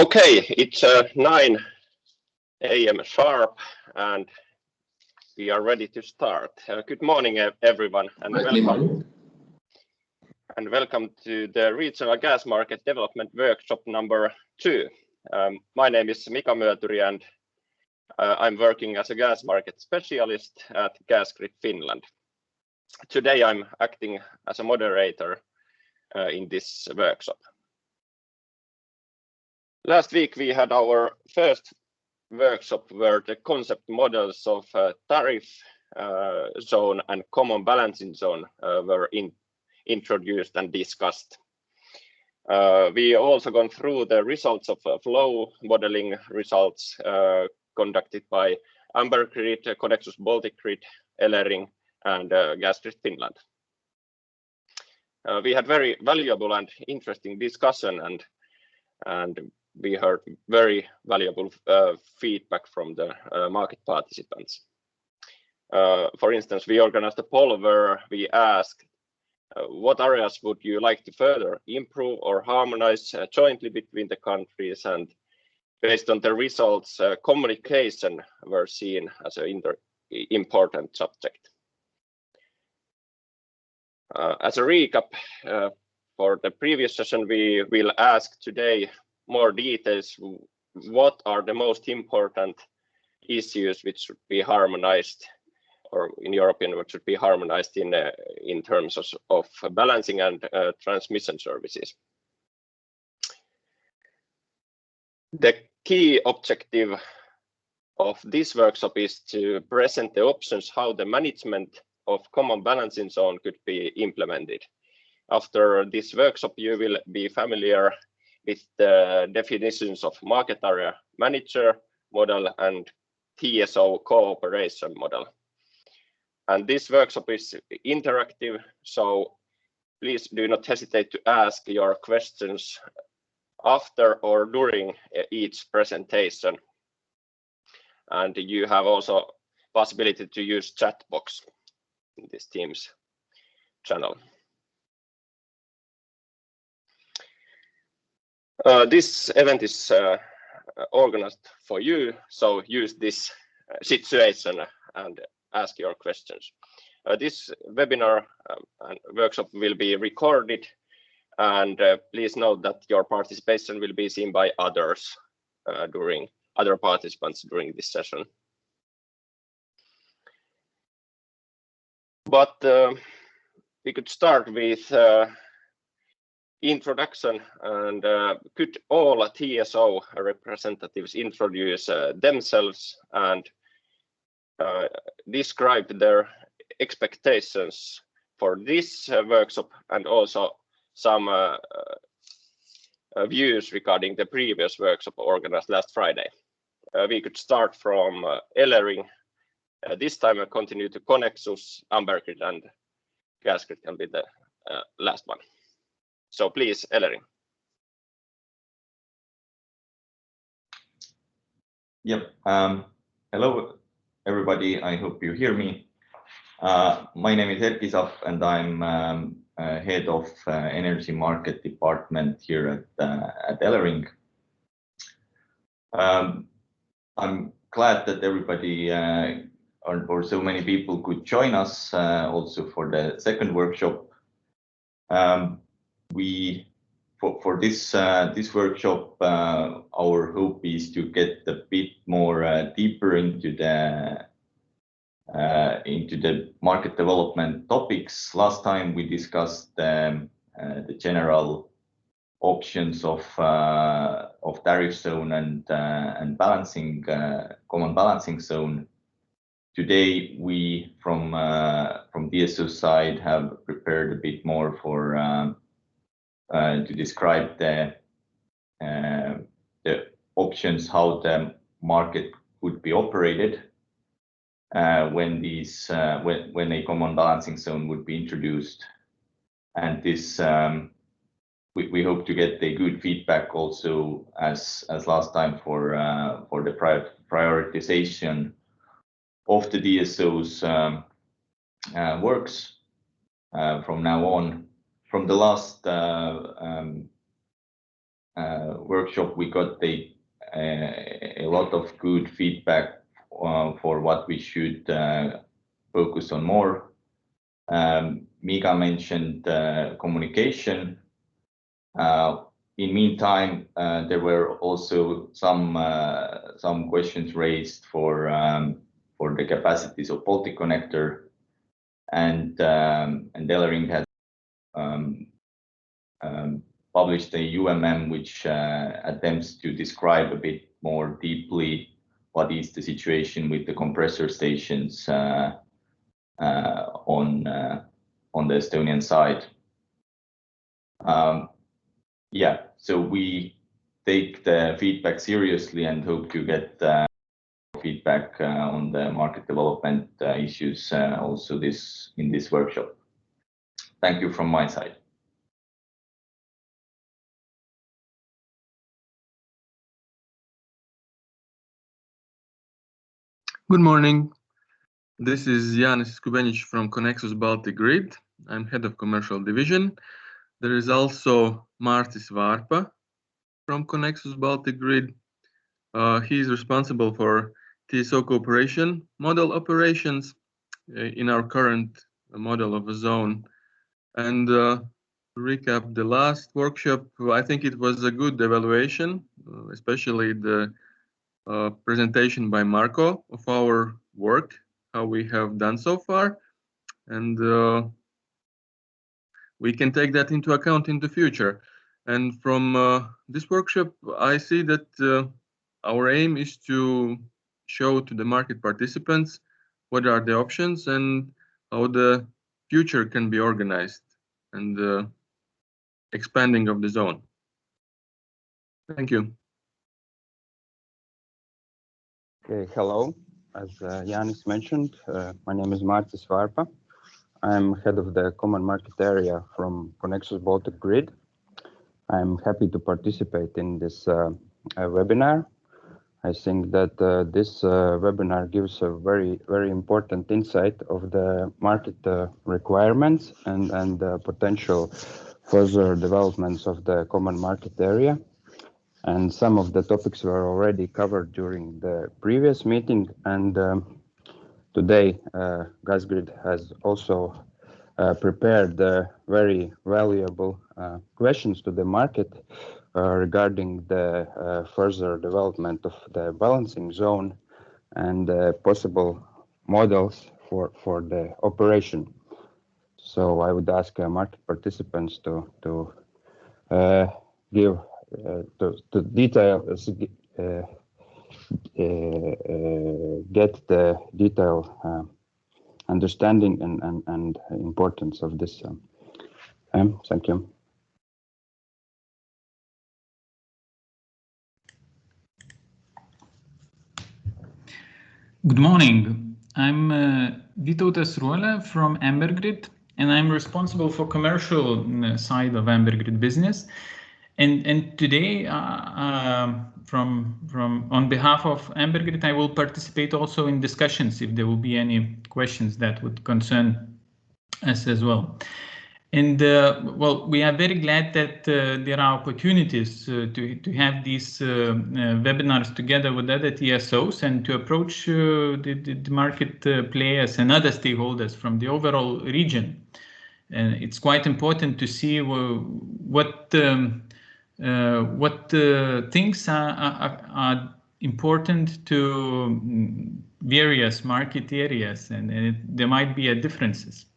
Okay, it's 9 a.m. sharp, and we are ready to start. Good morning, everyone, and welcome to the Regional Gas Market Development Workshop number 2. My name is Mika Myötyri, and I'm working as a gas market specialist at Gasgrid Finland. Today I'm acting as a moderator in this workshop. Last week we had our first workshop where the concept models of tariff zone and common balancing zone were introduced and discussed. We also gone through the results of flow modeling results conducted by Ambergrid, Connexus Baltic Grid, Elering, and Gasgrid Finland. We had very valuable and interesting discussion, and we heard very valuable feedback from the market participants. For instance, we organized a poll where we asked what areas would you like to further improve or harmonize jointly between the countries, and based on the results, communication were seen as an important subject. As a recap for the previous session, we will ask today more details. What are the most important issues which should be harmonized, or in European what should be harmonized in terms of balancing and transmission services? The key objective of this workshop is to present the options how the management of common balancing zone could be implemented. After this workshop, you will be familiar with the definitions of market area manager model and TSO cooperation model. And this workshop is interactive, so please do not hesitate to ask your questions after or during each presentation. And you have also possibility to use chat box in this Teams channel. This event is organized for you, so use this situation and ask your questions. This webinar and workshop will be recorded, and please note that your participation will be seen by others other participants during this session. But we could start with introduction, and could all TSO representatives introduce themselves and describe their expectations for this workshop, and also some views regarding the previous workshop organized last Friday. We could start from Elering. This time I continue to Connexus, Ambergrid, and Gasgrid can be the last one. So please, Elering. Yep. Hello, everybody. I hope you hear me. My name is Erkki Saff, and I'm head of energy market department here at Elering. I'm glad that everybody or so many people could join us also for the second workshop. For this workshop, our hope is to get a bit more deeper into the market development topics. Last time we discussed the general options of tariff zone and balancing common balancing zone. Today we from TSO side have prepared a bit more for to describe the options how the market would be operated when a common balancing zone would be introduced, and this we hope to get a good feedback also as last time for the prioritization of the DSO's works from now on. From the last workshop, we got a lot of good feedback for what we should focus on more. Mika mentioned communication. In meantime, there were also some questions raised for the capacities of Baltic Connector, and Dellering has published a UMM which attempts to describe a bit more deeply what is the situation with the compressor stations on the Estonian side. Yeah, so we take the feedback seriously and hope to get feedback on the market development issues also in this workshop. Thank you from my side. Good morning. This is Jānis Kubenic from Connexus Baltic Grid. I'm head of commercial division. There is also Martis Varpa from Connexus Baltic Grid. He is responsible for TSO Cooperation model operations in our current model of a zone. And to recap the last workshop, I think it was a good evaluation, especially the presentation by Marko of our work, how we have done so far, and we can take that into account in the future. And from this workshop, I see that our aim is to show to the market participants what are the options and how the future can be organized and expanding of the zone. Thank you. Okay, hello. As Jānis mentioned, my name is Martis Varpa. I'm head of the common market area from Connexus Baltic Grid. I'm happy to participate in this webinar. I think that this webinar gives a very important insight of the market requirements and potential further developments of the common market area. And some of the topics were already covered during the previous meeting, and today Gasgrid has also prepared very valuable questions to the market regarding the further development of the balancing zone and possible models for the operation. So I would ask market participants to give to detail get the detail understanding and importance of this. Thank you. Good morning. I'm Vito Tesroela from Grid, and I'm responsible for commercial side of Grid business. And today, on behalf of Grid, I will participate also in discussions if there will be any questions that would concern us as well. And well, we are very glad that there are opportunities to have these webinars together with other TSOs and to approach the market players and other stakeholders from the overall region. And it's quite important to see what things are important to various market areas, and there might be differences.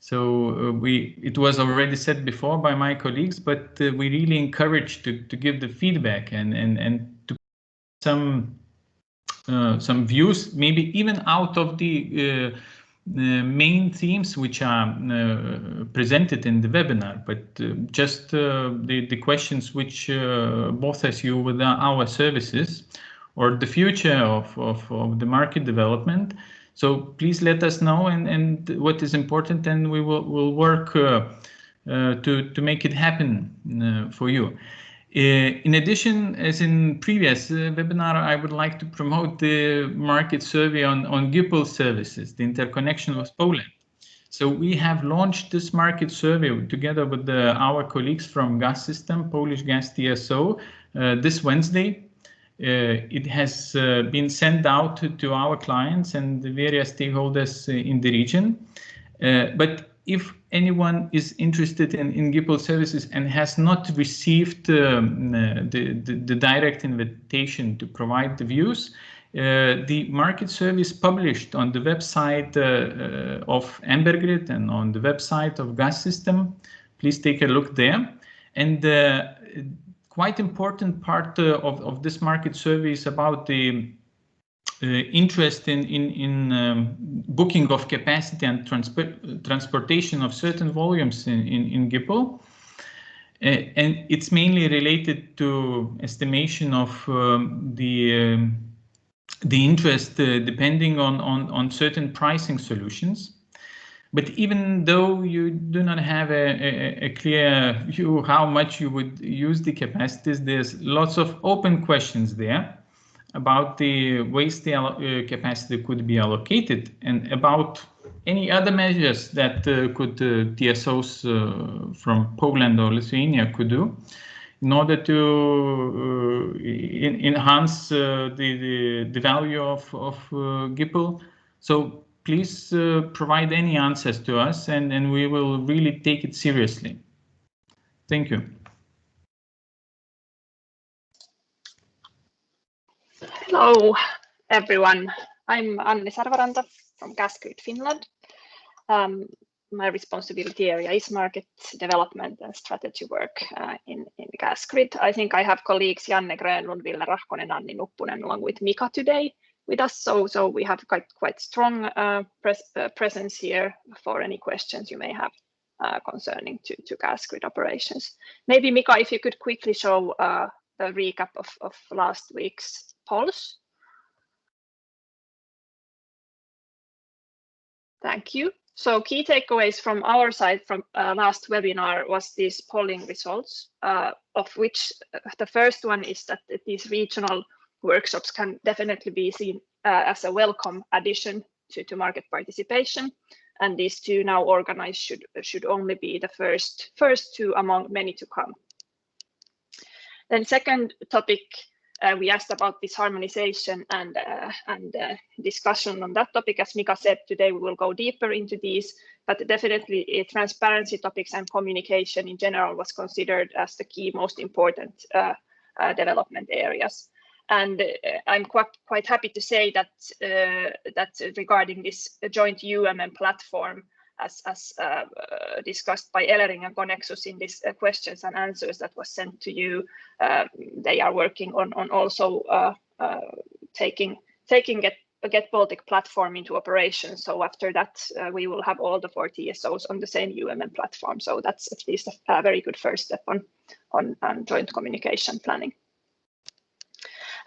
So it was already said before by my colleagues, but we really encourage to give the feedback and to some views, maybe even out of the main themes which are presented in the webinar, but just the questions which bothers you with our services or the future of the market development. So please let us know and what is important, and we will work to make it happen for you. In addition, as in previous webinar, I would like to promote the market survey on GIPL services, the interconnection with Poland. So we have launched this market survey together with our colleagues from Gas System, Polish Gas TSO, this Wednesday. It has been sent out to our clients and the various stakeholders in the region. But if anyone is interested in GIPL services and has not received the direct invitation to provide the views, the market survey is published on the website of Ambergrid and on the website of Gas System. Please take a look there. And quite important part of this market survey is about the interest in booking of capacity and transportation of certain volumes in GIPL. And it's mainly related to estimation of the interest depending on certain pricing solutions. But even though you do not have a clear view how much you would use the capacities, there's lots of open questions there about the ways the capacity could be allocated and about any other measures that could TSOs from Poland or Lithuania could do in order to enhance the value of GIPL. So please provide any answers to us and we will really take it seriously. Thank you. Hello, everyone. I'm Annelisa from Gasgrid, Finland. My responsibility area is market development and strategy work in Gasgrid. I think I have colleagues Janne Grönlund, Ville Rahkonen, Anni Nuppunen, along with Mika today with us. So we have quite strong presence here for any questions you may have concerning to Gasgrid operations. Maybe Mika, if you could quickly show the recap of last week's polls. Thank you. So key takeaways from our side from last webinar was these polling results, of which the first one is that these regional workshops can definitely be seen as a welcome addition to market participation. And these two now organized should only be the first two among many to come. Then second topic, we asked about this harmonization and discussion on that topic. As Mika said, today we will go deeper into these, but definitely transparency topics and communication in general was considered as the key most important development areas. And I'm quite happy to say that regarding this joint UMM platform, as discussed by Elering and Connexus in these questions and answers that was sent to you, they are working on also taking Get Baltic platform into operation. So after that, we will have all the 4 TSOs on the same UMM platform. So that's at least a very good first step on joint communication planning.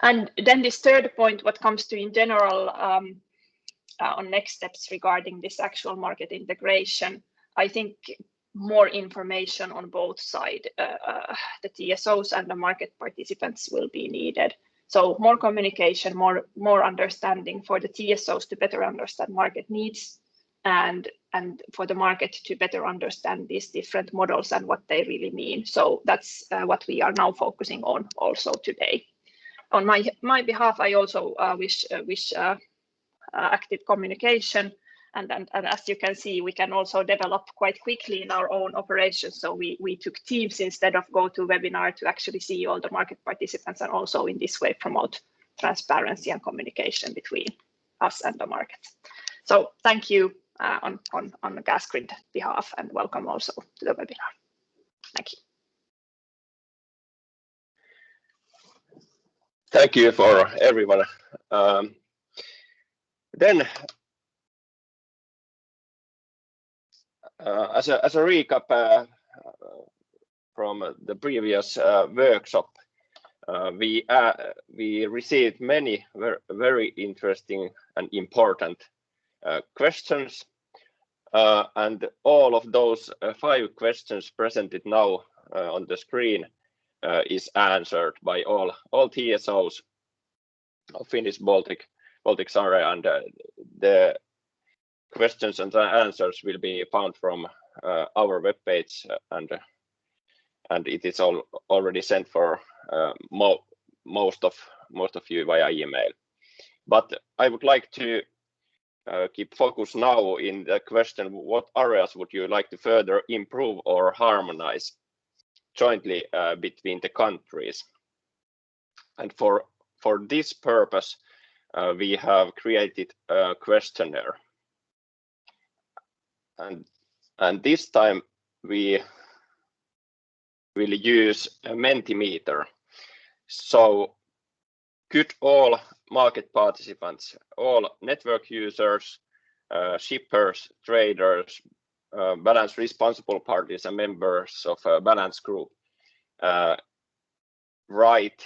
And then this third point, what comes to in general on next steps regarding this actual market integration, I think more information on both sides, the TSOs and the market participants will be needed. So more communication, more understanding for the TSOs to better understand market needs and for the market to better understand these different models and what they really mean. So that's what we are now focusing on also today. On my behalf, I also wish active communication, and as you can see, we can also develop quite quickly in our own operations. So we took Teams instead of go to webinar to actually see all the market participants, and also in this way promote transparency and communication between us and the market. So thank you on the Gasgrid behalf, and welcome also to the webinar. Thank you. Thank you for everyone. Then, as a recap from the previous workshop, we received many very interesting and important questions, and all of those 5 questions presented now on the screen is answered by all TSOs of Finnish Baltics area, and the questions and answers will be found from our webpage, and it is already sent for most of you via email. But I would like to keep focus now in the question: what areas would you like to further improve or harmonize jointly between the countries? And for this purpose, we have created a questionnaire. And this time we will use a Mentimeter. So could all market participants, all network users, shippers, traders, balance responsible parties and members of a balance group write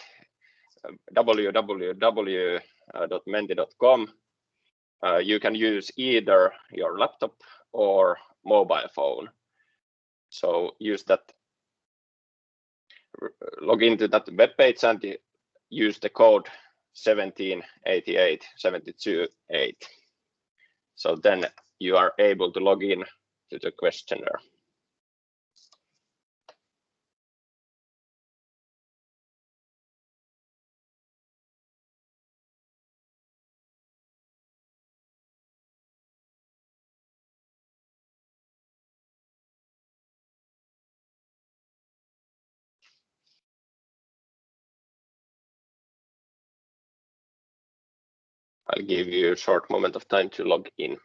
www.menti.com. You can use either your laptop or mobile phone. So use that, log into that web page and use the code 1788-728. So then you are able to log in to the questionnaire. I'll give you a short moment of time to log in.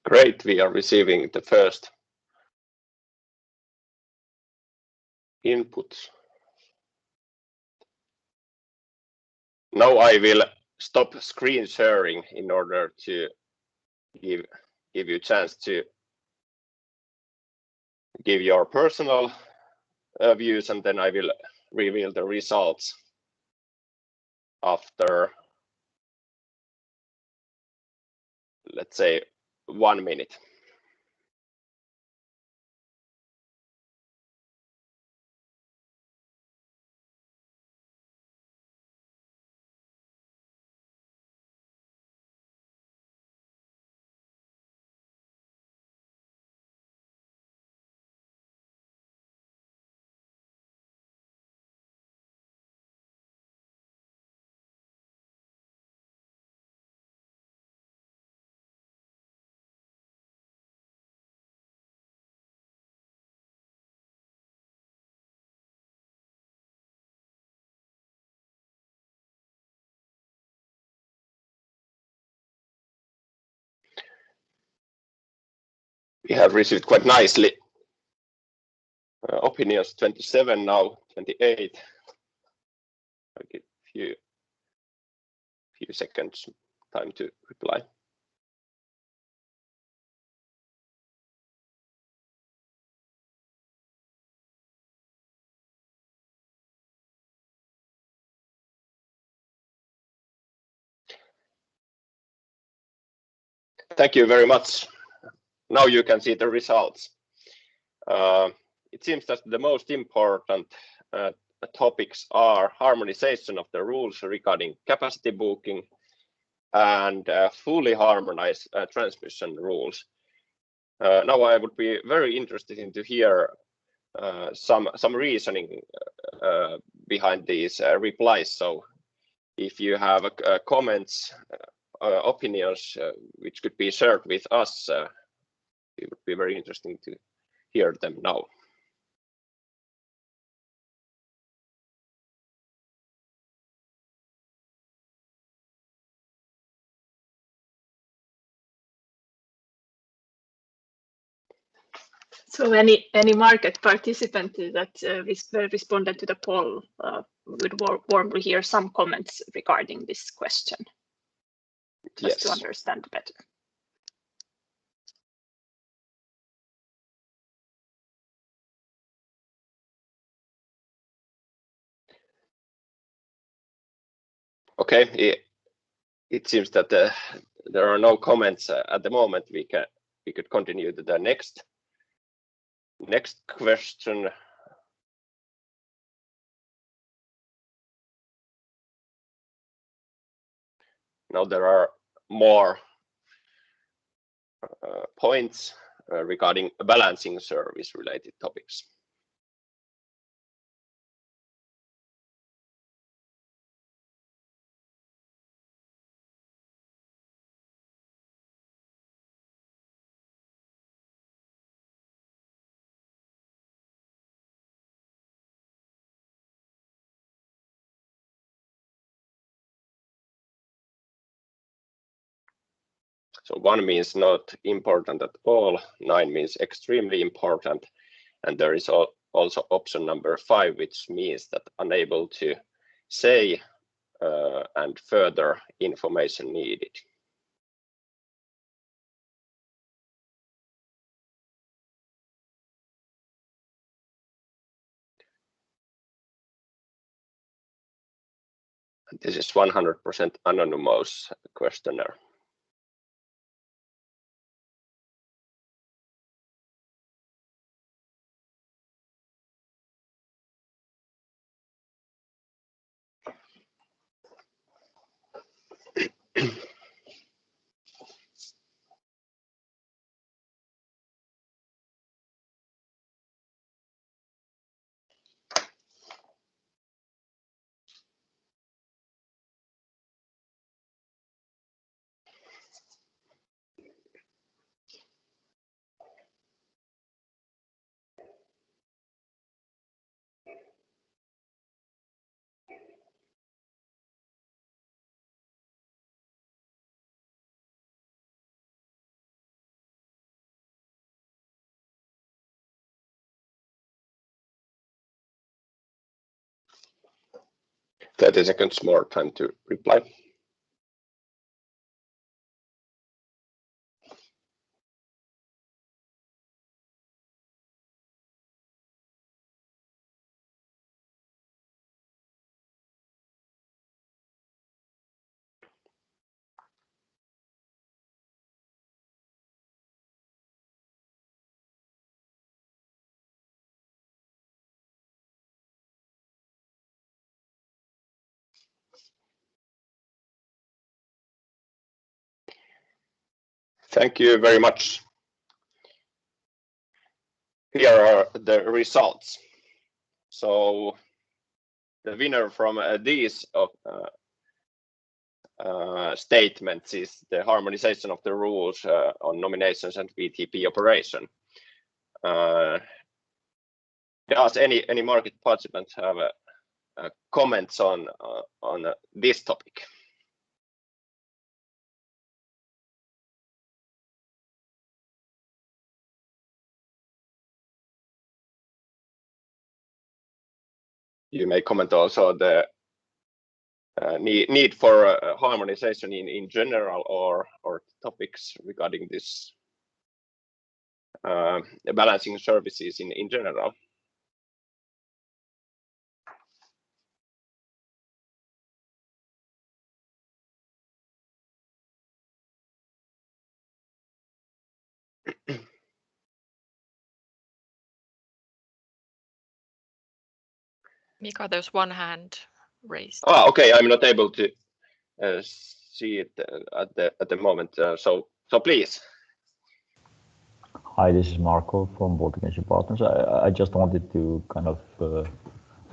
Great, we are receiving the first inputs. Now I will stop screen sharing in order to give you a chance to give your personal views, and then I will reveal the results after, let's say, 1 minute. We have received quite nicely opinions, 27 now, 28. I'll give few seconds time to reply. Thank you very much. Now you can see the results. It seems that the most important topics are harmonization of the rules regarding capacity booking and fully harmonized transmission rules. Now I would be very interested in to hear some reasoning behind these replies. So if you have comments, opinions which could be shared with us, it would be very interesting to hear them now. So any market participant that responded to the poll would warmly hear some comments regarding this question, just to understand better. Okay, it seems that there are no comments at the moment. We could continue to the next question. Now there are more points regarding balancing service related topics. So 1 means not important at all, 9 means extremely important, and there is also option number 5, which means that unable to say and further information needed. This is 100% anonymous questionnaire. Thirty seconds more time to reply. Thank you very much. Here are the results. So the winner from these statements is the harmonization of the rules on nominations and VTP operation. Does any market participants have comments on this topic? You may comment also the need for harmonization in general, or topics regarding this balancing services in general. Mika, there's one hand raised. Ah, okay, I'm not able to see it at the moment. So please. Hi, this is Marco from Baltic Nation Partners. I just wanted to kind of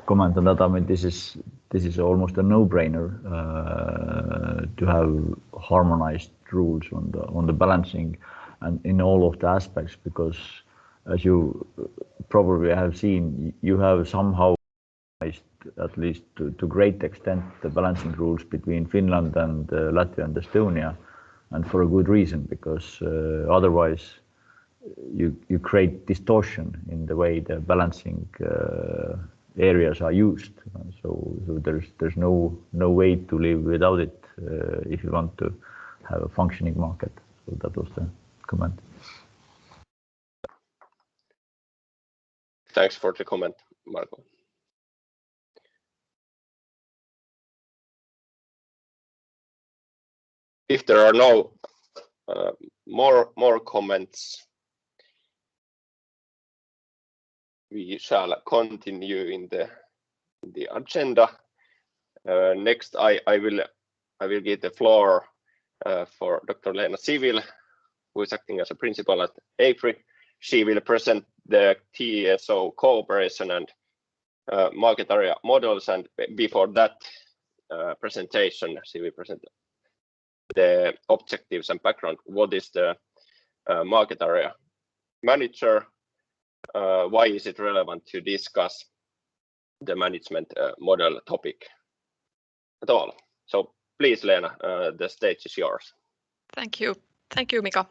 comment on that. I mean, this is almost a no-brainer to have harmonized rules on the balancing and in all of the aspects, because as you probably have seen, you have somehow, at least to great extent, the balancing rules between Finland and Latvia and Estonia, and for a good reason, because otherwise you create distortion in the way the balancing areas are used. So there's no way to live without it if you want to have a functioning market. So that was the comment. Thanks for the comment, Marco. If there are no more comments, we shall continue in the agenda. Next, I will give the floor for Dr. Leena Sivil, who is acting as a principal at AFRY. She will present the TSO Cooperation and market area models, and before that presentation, she will present the objectives and background. What is the market area manager? Why is it relevant to discuss the management model topic at all? So please, Leena, the stage is yours. Thank you. Thank you, Mika.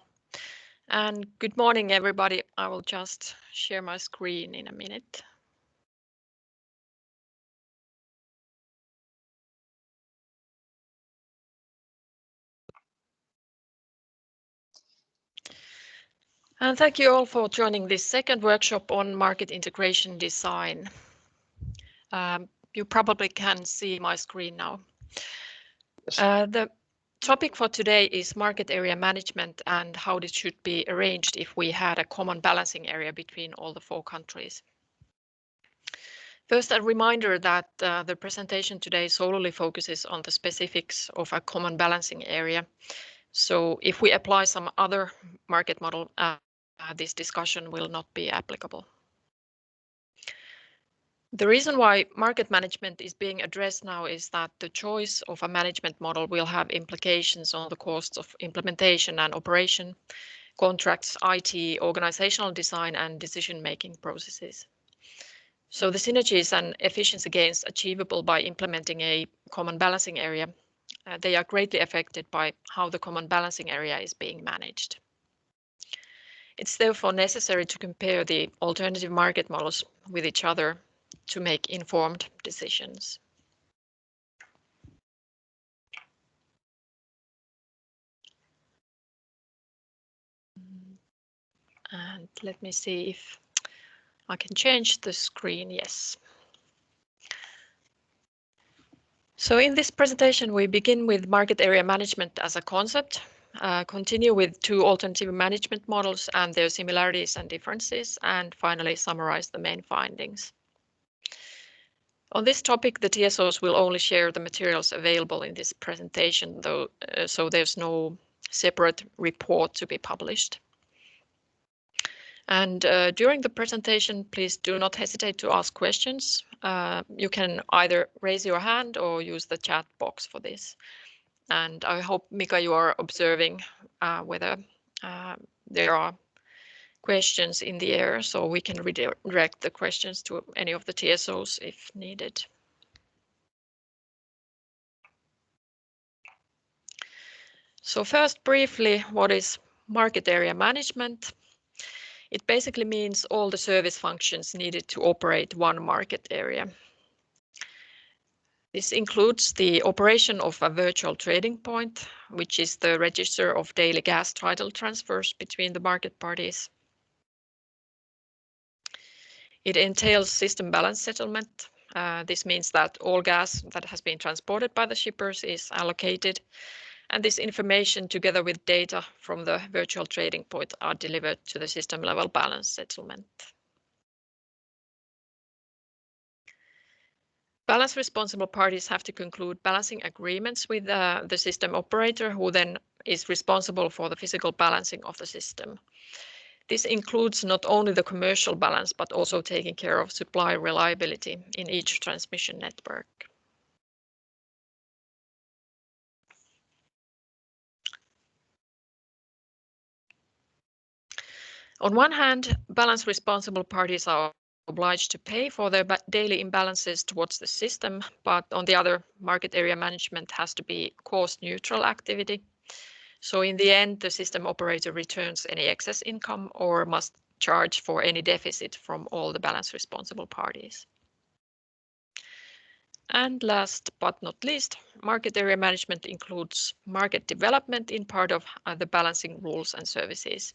And good morning, everybody. I will just share my screen in a minute. And thank you all for joining this second workshop on market integration design. You probably can see my screen now. Yes. The topic for today is market area management and how this should be arranged if we had a common balancing area between all the 4 countries. First, a reminder that the presentation today solely focuses on the specifics of a common balancing area. So if we apply some other market model, this discussion will not be applicable. The reason why market management is being addressed now is that the choice of a management model will have implications on the costs of implementation and operation, contracts, IT, organizational design, and decision-making processes. So the synergies and efficiency gains achievable by implementing a common balancing area, they are greatly affected by how the common balancing area is being managed. It's therefore necessary to compare the alternative market models with each other to make informed decisions. And let me see if I can change the screen. Yes. So in this presentation, we begin with market area management as a concept, continue with 2 alternative management models and their similarities and differences, and finally summarize the main findings. On this topic, the TSOs will only share the materials available in this presentation, though, so there's no separate report to be published. And during the presentation, please do not hesitate to ask questions. You can either raise your hand or use the chat box for this. And I hope, Mika, you are observing whether there are questions in the air, so we can redirect the questions to any of the TSOs if needed. So first, briefly, what is market area management? It basically means all the service functions needed to operate one market area. This includes the operation of a virtual trading point, which is the register of daily gas title transfers between the market parties. It entails system balance settlement. This means that all gas that has been transported by the shippers is allocated, and this information together with data from the virtual trading point are delivered to the system level balance settlement. Balance responsible parties have to conclude balancing agreements with the system operator, who then is responsible for the physical balancing of the system. This includes not only the commercial balance, but also taking care of supply reliability in each transmission network. On one hand, balance responsible parties are obliged to pay for their daily imbalances towards the system, but on the other, market area management has to be cost neutral activity. So in the end, the system operator returns any excess income or must charge for any deficit from all the balance responsible parties. And last but not least, market area management includes market development in part of the balancing rules and services.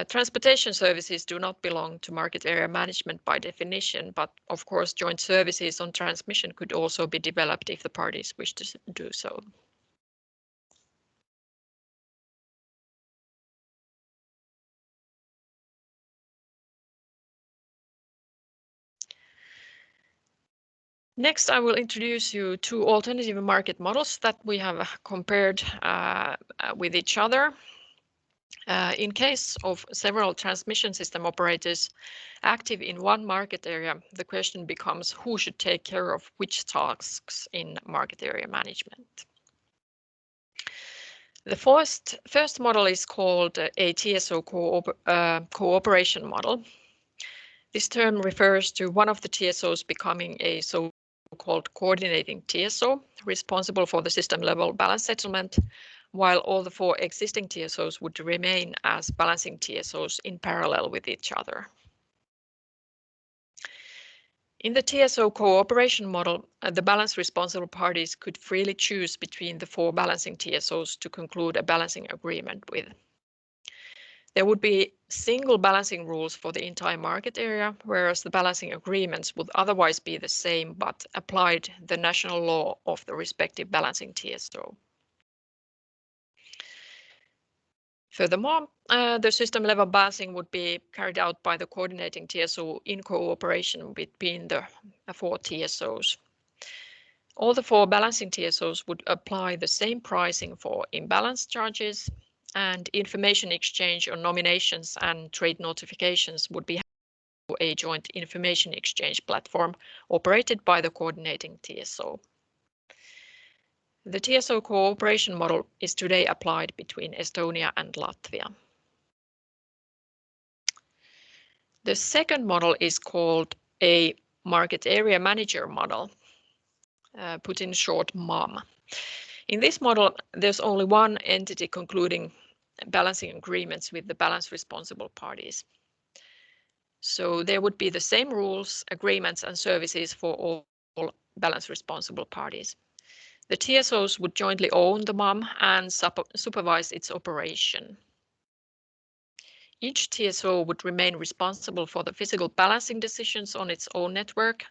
Transportation services do not belong to market area management by definition, but of course joint services on transmission could also be developed if the parties wish to do so. Next, I will introduce you two alternative market models that we have compared with each other. In case of several transmission system operators active in one market area, the question becomes who should take care of which tasks in market area management. The first model is called a TSO cooperation model. This term refers to one of the TSOs becoming a so-called coordinating TSO, responsible for the system level balance settlement, while all the four existing TSOs would remain as balancing TSOs in parallel with each other. In the TSO cooperation model, the balance responsible parties could freely choose between the four balancing TSOs to conclude a balancing agreement with. There would be single balancing rules for the entire market area, whereas the balancing agreements would otherwise be the same but applied the national law of the respective balancing TSO. Furthermore, the system level balancing would be carried out by the coordinating TSO in cooperation between the four TSOs. All the four balancing TSOs would apply the same pricing for imbalance charges, and information exchange on nominations and trade notifications would be a joint information exchange platform operated by the coordinating TSO. The TSO cooperation model is today applied between Estonia and Latvia. The second model is called a market area manager model, put in short MAM. In this model, there's only one entity concluding balancing agreements with the balance responsible parties. So there would be the same rules, agreements, and services for all balance responsible parties. The TSOs would jointly own the MAM and supervise its operation. Each TSO would remain responsible for the physical balancing decisions on its own network,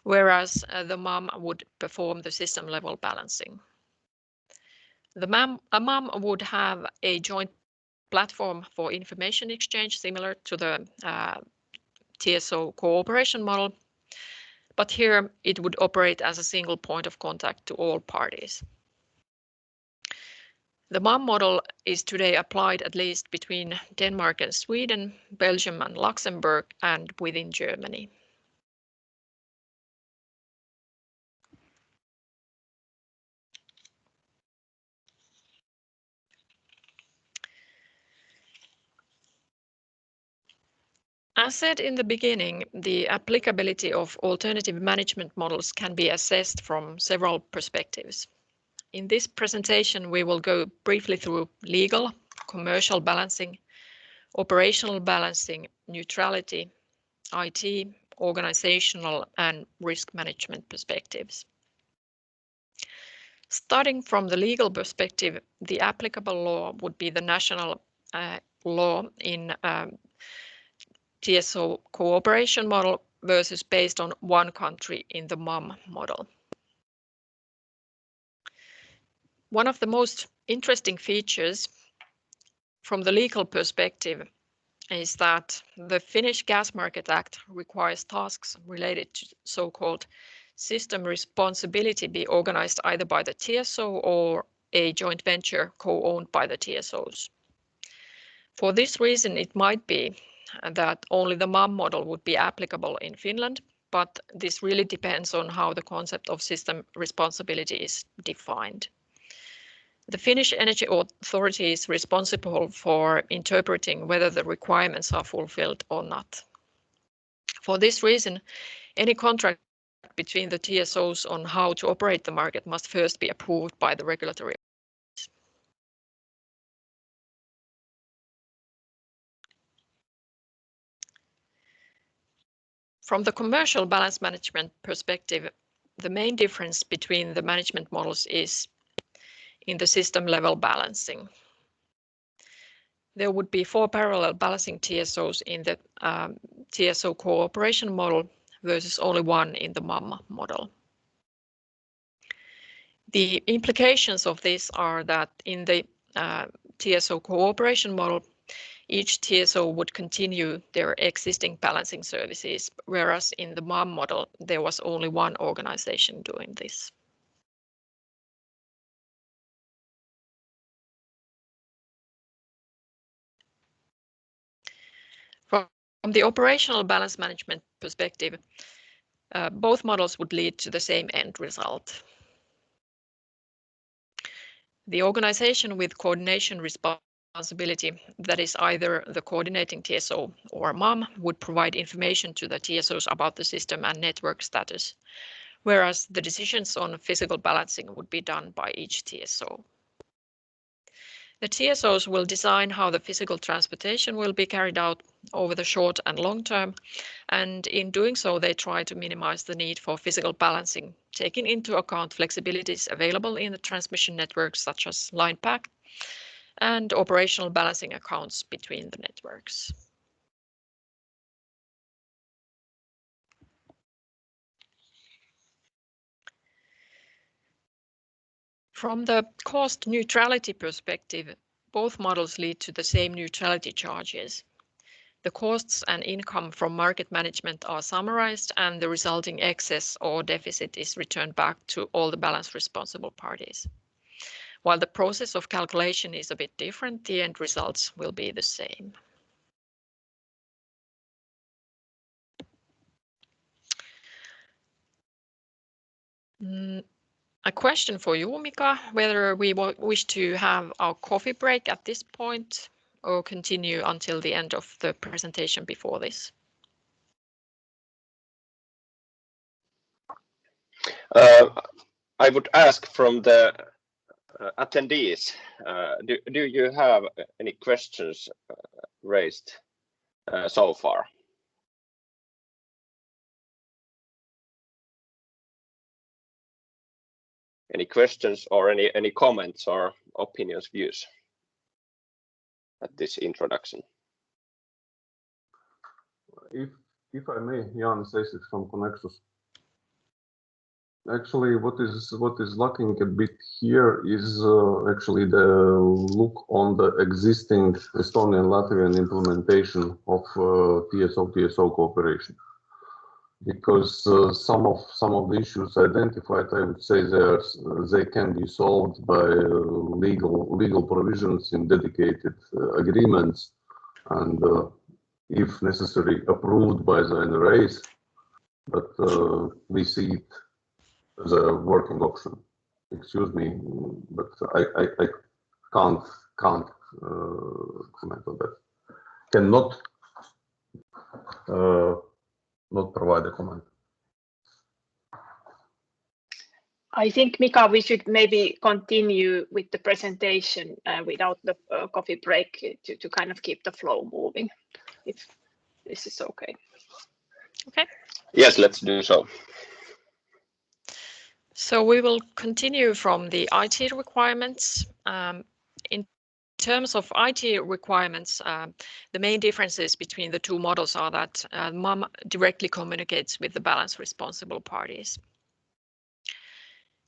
whereas the MAM would perform the system level balancing. The MAM would have a joint platform for information exchange similar to the TSO cooperation model, but here it would operate as a single point of contact to all parties. The MAM model is today applied at least between Denmark and Sweden, Belgium and Luxembourg, and within Germany. As said in the beginning, the applicability of alternative management models can be assessed from several perspectives. In this presentation, we will go briefly through legal, commercial balancing, operational balancing, neutrality, IT, organizational, and risk management perspectives. Starting from the legal perspective, the applicable law would be the national law in TSO cooperation model versus based on one country in the MAM model. One of the most interesting features from the legal perspective is that the Finnish Gas Market Act requires tasks related to so-called system responsibility be organized either by the TSO or a joint venture co-owned by the TSOs. For this reason, it might be that only the MAM model would be applicable in Finland, but this really depends on how the concept of system responsibility is defined. The Finnish Energy Authority is responsible for interpreting whether the requirements are fulfilled or not. For this reason, any contract between the TSOs on how to operate the market must first be approved by the regulatory authorities. From the commercial balance management perspective, the main difference between the management models is in the system level balancing. There would be 4 parallel balancing TSOs in the TSO cooperation model versus only 1 in the MAM model. The implications of this are that in the TSO cooperation model, each TSO would continue their existing balancing services, whereas in the MAM model, there was only 1 organization doing this. From the operational balance management perspective, both models would lead to the same end result. The organization with coordination responsibility, that is either the coordinating TSO or MAM, would provide information to the TSOs about the system and network status, whereas the decisions on physical balancing would be done by each TSO. The TSOs will design how the physical transportation will be carried out over the short and long term, and in doing so, they try to minimize the need for physical balancing, taking into account flexibilities available in the transmission networks such as line pack and operational balancing accounts between the networks. From the cost neutrality perspective, both models lead to the same neutrality charges. The costs and income from market management are summarized, and the resulting excess or deficit is returned back to all the balance responsible parties. While the process of calculation is a bit different, the end results will be the same. A question for you, Mika, whether we wish to have our coffee break at this point or continue until the end of the presentation before this. I would ask from the attendees, do you have any questions raised so far? Any questions or any comments or opinions, views at this introduction? If I may, Jan says it from Connexus. Actually, what is lacking a bit here is actually the look on the existing Estonian Latvian implementation of TSO cooperation, because some of the issues identified, I would say, they can be solved by legal provisions in dedicated agreements, and if necessary, approved by the NRAs. But we see it as a working option. Excuse me, but I can't comment on that. Cannot not provide a comment. I think, Mika, we should maybe continue with the presentation without the coffee break to kind of keep the flow moving, if this is okay. Okay. Yes, let's do so. So we will continue from the IT requirements. In terms of IT requirements, the main differences between the 2 models are that MAM directly communicates with the balance responsible parties.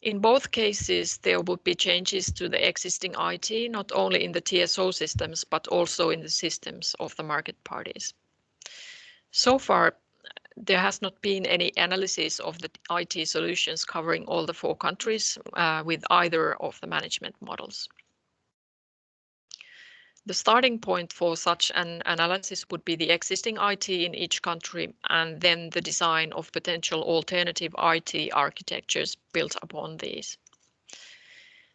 In both cases, there will be changes to the existing IT, not only in the TSO systems, but also in the systems of the market parties. So far, there has not been any analysis of the IT solutions covering all the 4 countries with either of the management models. The starting point for such an analysis would be the existing IT in each country, and then the design of potential alternative IT architectures built upon these.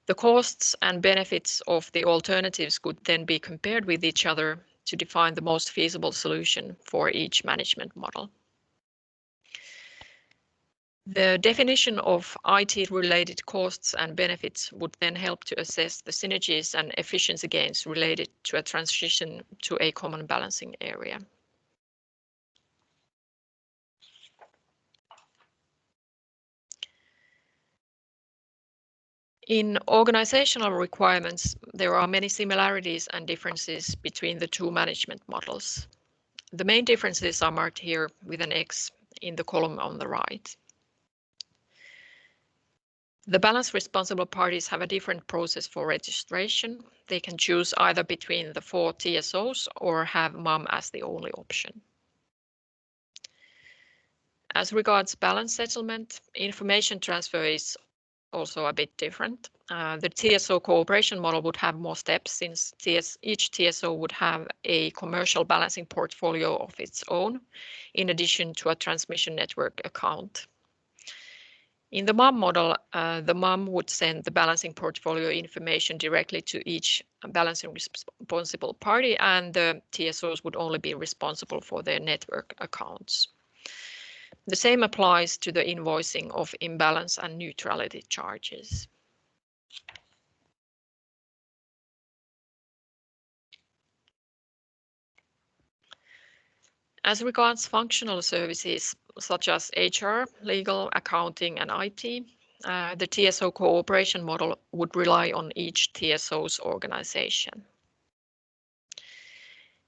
The costs and benefits of the alternatives could then be compared with each other to define the most feasible solution for each management model. The definition of IT-related costs and benefits would then help to assess the synergies and efficiency gains related to a transition to a common balancing area. In organizational requirements, there are many similarities and differences between the two management models. The main differences are marked here with an X in the column on the right. The balance responsible parties have a different process for registration. They can choose either between the 4 TSOs or have MAM as the only option. As regards balance settlement, information transfer is also a bit different. The TSO cooperation model would have more steps since each TSO would have a commercial balancing portfolio of its own, in addition to a transmission network account. In the MAM model, the MAM would send the balancing portfolio information directly to each balancing responsible party, and the TSOs would only be responsible for their network accounts. The same applies to the invoicing of imbalance and neutrality charges. As regards functional services such as HR, legal, accounting, and IT, the TSO cooperation model would rely on each TSO's organization.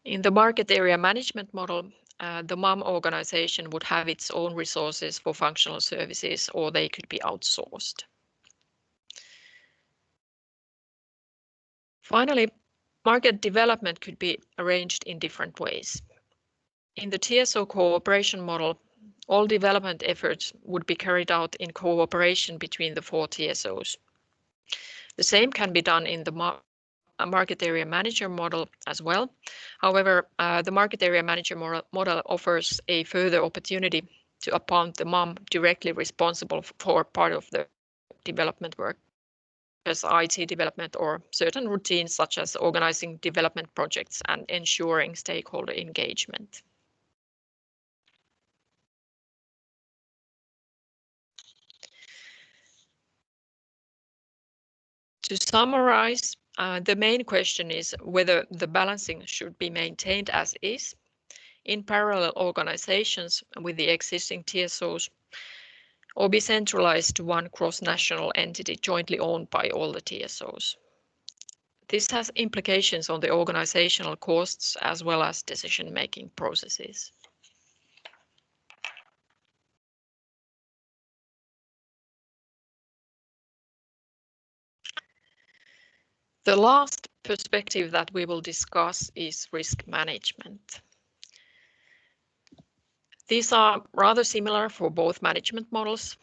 In the market area management model, the MAM organization would have its own resources for functional services, or they could be outsourced. Finally, market development could be arranged in different ways. In the TSO cooperation model, all development efforts would be carried out in cooperation between the 4 TSOs. The same can be done in the market area manager model as well. However, the market area manager model offers a further opportunity to appoint the MAM directly responsible for part of the development work, as IT development or certain routines such as organizing development projects and ensuring stakeholder engagement. To summarize, the main question is whether the balancing should be maintained as is in parallel organizations with the existing TSOs, or be centralized to one cross-national entity jointly owned by all the TSOs. This has implications on the organizational costs as well as decision-making processes. The last perspective that we will discuss is risk management. These are rather similar for both management models.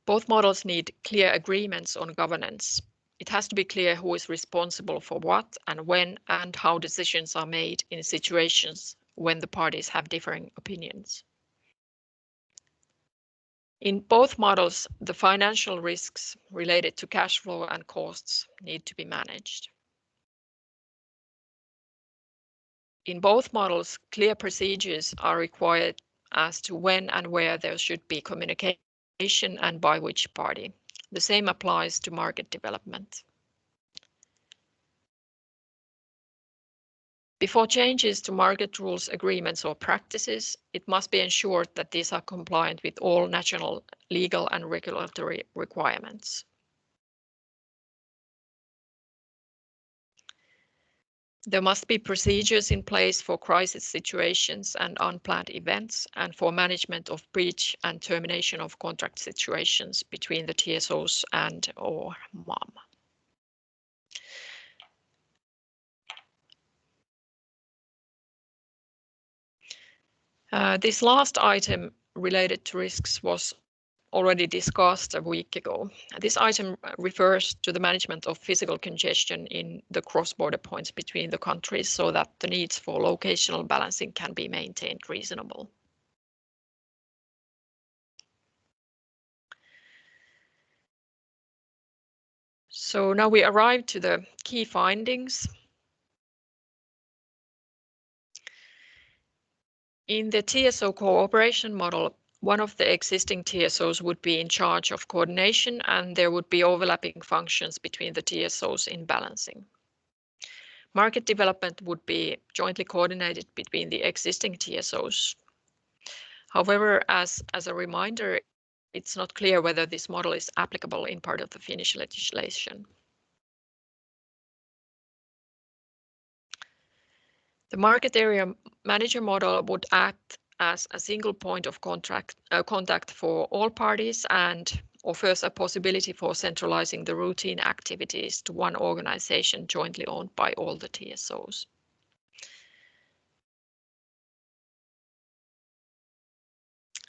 Both models need clear agreements on governance. It has to be clear who is responsible for what and when and how decisions are made in situations when the parties have differing opinions. In both models, the financial risks related to cash flow and costs need to be managed. In both models, clear procedures are required as to when and where there should be communication and by which party. The same applies to market development. Before changes to market rules, agreements, or practices, it must be ensured that these are compliant with all national legal and regulatory requirements. There must be procedures in place for crisis situations and unplanned events, and for management of breach and termination of contract situations between the TSOs and/or MAM. This last item related to risks was already discussed a week ago. This item refers to the management of physical congestion in the cross-border points between the countries so that the needs for locational balancing can be maintained reasonable. So now we arrive to the key findings. In the TSO cooperation model, one of the existing TSOs would be in charge of coordination, and there would be overlapping functions between the TSOs in balancing. Market development would be jointly coordinated between the existing TSOs. However, as a reminder, it's not clear whether this model is applicable in part of the Finnish legislation. The market area manager model would act as a single point of contact for all parties and offers a possibility for centralizing the routine activities to one organization jointly owned by all the TSOs.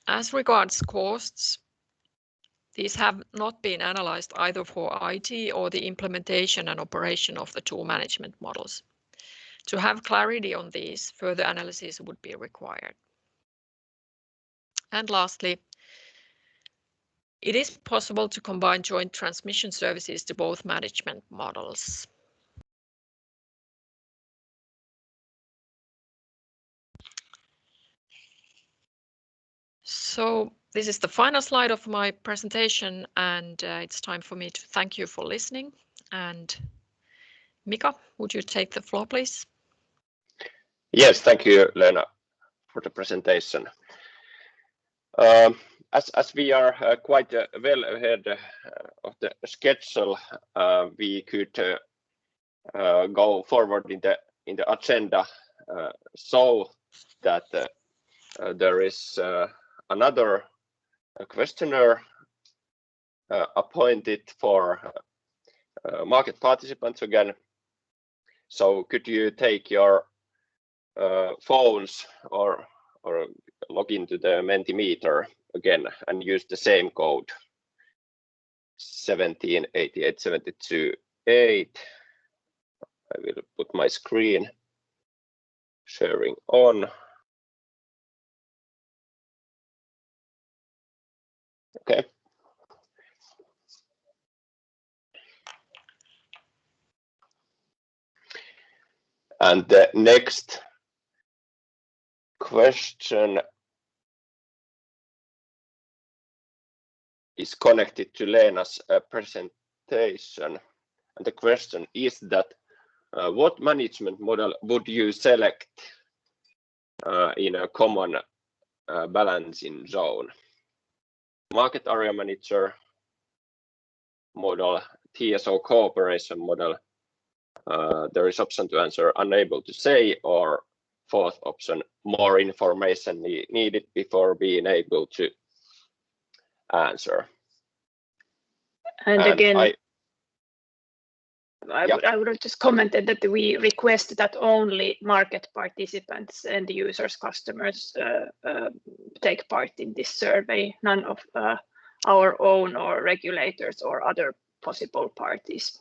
As regards costs, these have not been analyzed either for IT or the implementation and operation of the two management models. To have clarity on these, further analysis would be required. And lastly, it is possible to combine joint transmission services to both management models. So this is the final slide of my presentation, and it's time for me to thank you for listening. And Mika, would you take the floor, please? Yes, thank you, Lena, for the presentation. As we are quite well ahead of the schedule, we could go forward in the agenda so that there is another questionnaire appointed for market participants again. So could you take your phones or log into the Mentimeter again and use the same code 178872.8. I will put my screen sharing on. Okay. And the next question is connected to Lena's presentation. And the question is that what management model would you select in a common balancing zone? Market area manager model, TSO cooperation model. There is option to answer unable to say, or fourth option, more information needed before being able to answer. And again, I would have just commented that we request that only market participants and users, customers take part in this survey, none of our own or regulators or other possible parties.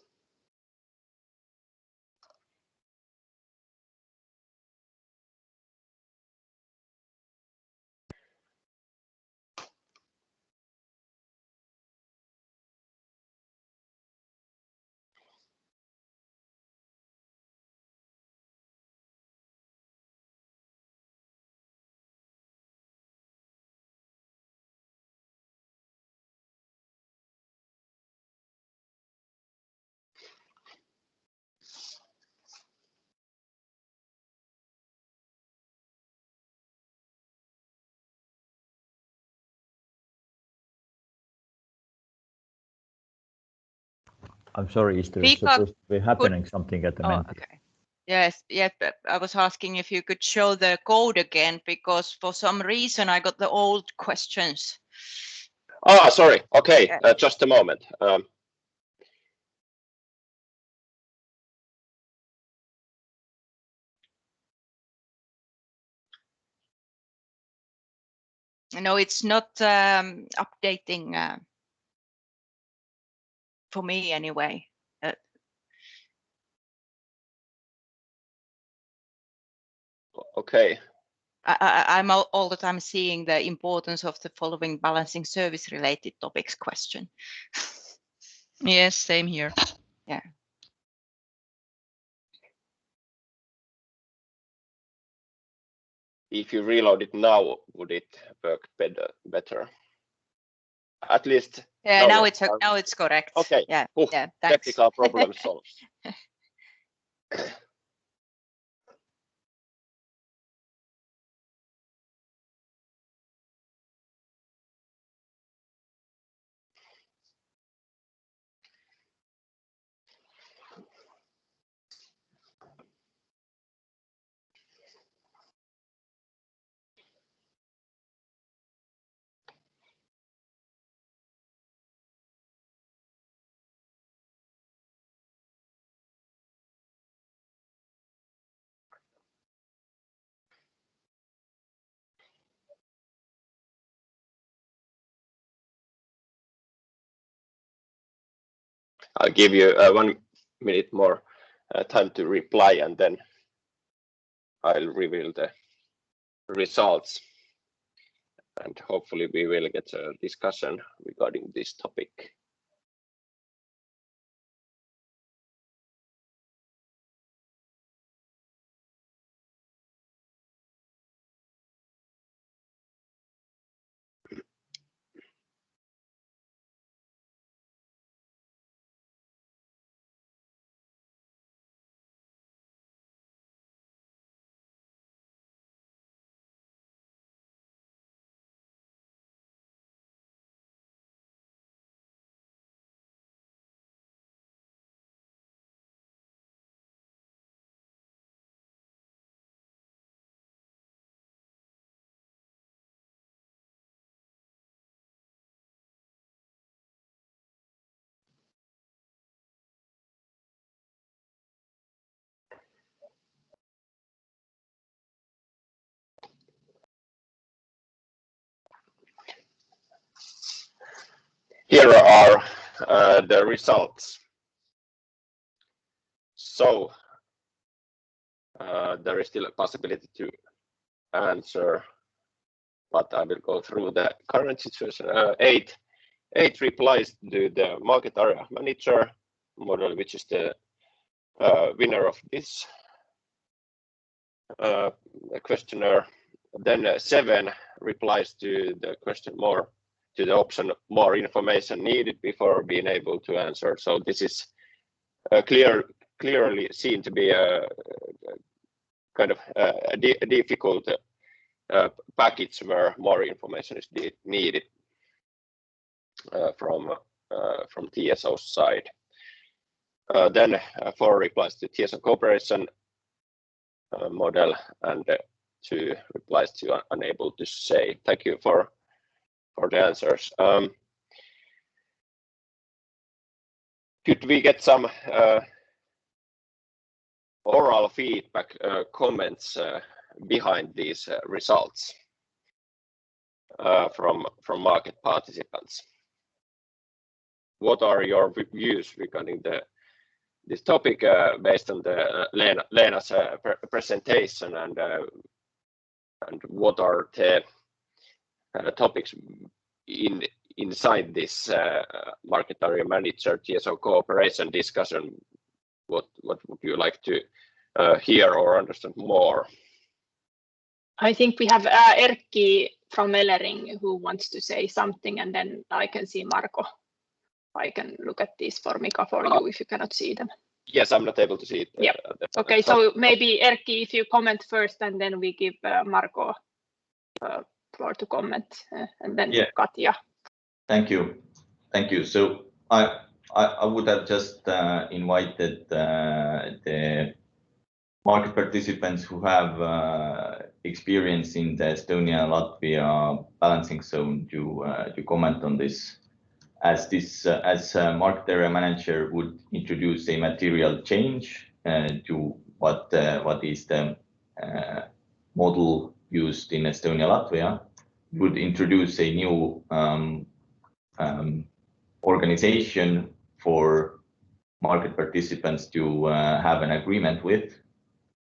I'm sorry, is there Mika, supposed to be happening something at the moment? Okay. Yes, yeah, I was asking if you could show the code again, because for some reason I got the old questions. Ah, sorry. Okay, yeah. Just a moment. No, it's not updating for me anyway. Okay. I'm all the time seeing the importance of the following balancing service related topics question. Yes, same here. Yeah. If you reload it now, would it work better? At least. Yeah, now it's correct. Okay. Yeah. Oof, yeah. Thanks. Technical problem solved. I'll give you 1 minute more time to reply, and then I'll reveal the results. And hopefully we will get a discussion regarding this topic. Here are the results. So there is still a possibility to answer, but I will go through the current situation. 8 replies to the market area manager model, which is the winner of this questionnaire. Then 7 replies to the question more, to the option more information needed before being able to answer. So this is clearly seen to be a kind of a difficult package where more information is needed from TSO's side. Then 4 replies to TSO Cooperation model, and 2 replies to unable to say. Thank you for the answers. Could we get some oral feedback, comments behind these results from market participants? What are your views regarding this topic based on the Leena's presentation, and what are the topics inside this market area manager TSO cooperation discussion? What would you like to hear or understand more? I think we have Erkki from Ellering who wants to say something, and then I can see Marco. I can look at this for Mika for you if you cannot see them. Yes, I'm not able to see it. Yep. Okay, so maybe Erkki, if you comment first, and then we give Marco floor to comment, and then Katja. Thank you. So I would have just invited the market participants who have experience in the Estonia-Latvia balancing zone to comment on this. As market area manager would introduce a material change to what is the model used in Estonia-Latvia, would introduce a new organization for market participants to have an agreement with,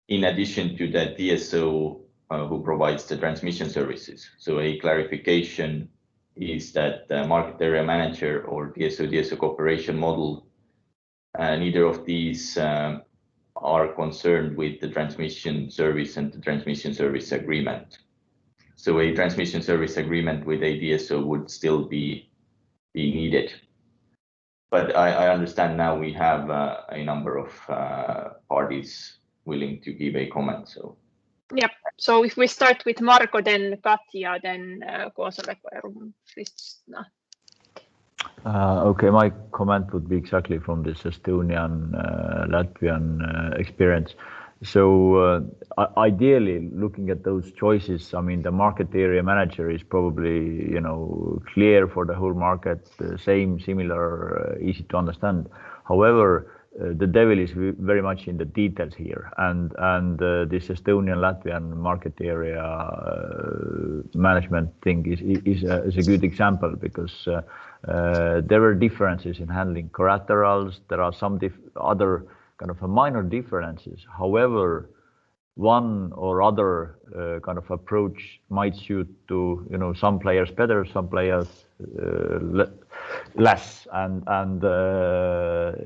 in addition to the TSO who provides the transmission services. So a clarification is that the market area manager or TSO cooperation model, neither of these are concerned with the transmission service and the transmission service agreement. So a transmission service agreement with a TSO would still be needed. But I understand now we have a number of parties willing to give a comment. So. Yep. So if we start with Marco, then Katja, then Kristna. Okay, my comment would be exactly from this Estonian Latvian experience. So ideally, looking at those choices, I mean, the market area manager is probably, clear for the whole market, similar, easy to understand. However, the devil is very much in the details here, and this Estonian-Latvian market area management thing is a good example, because there are differences in handling collaterals. There are some other kind of minor differences. However, one or other kind of approach might suit to some players better, some players less, and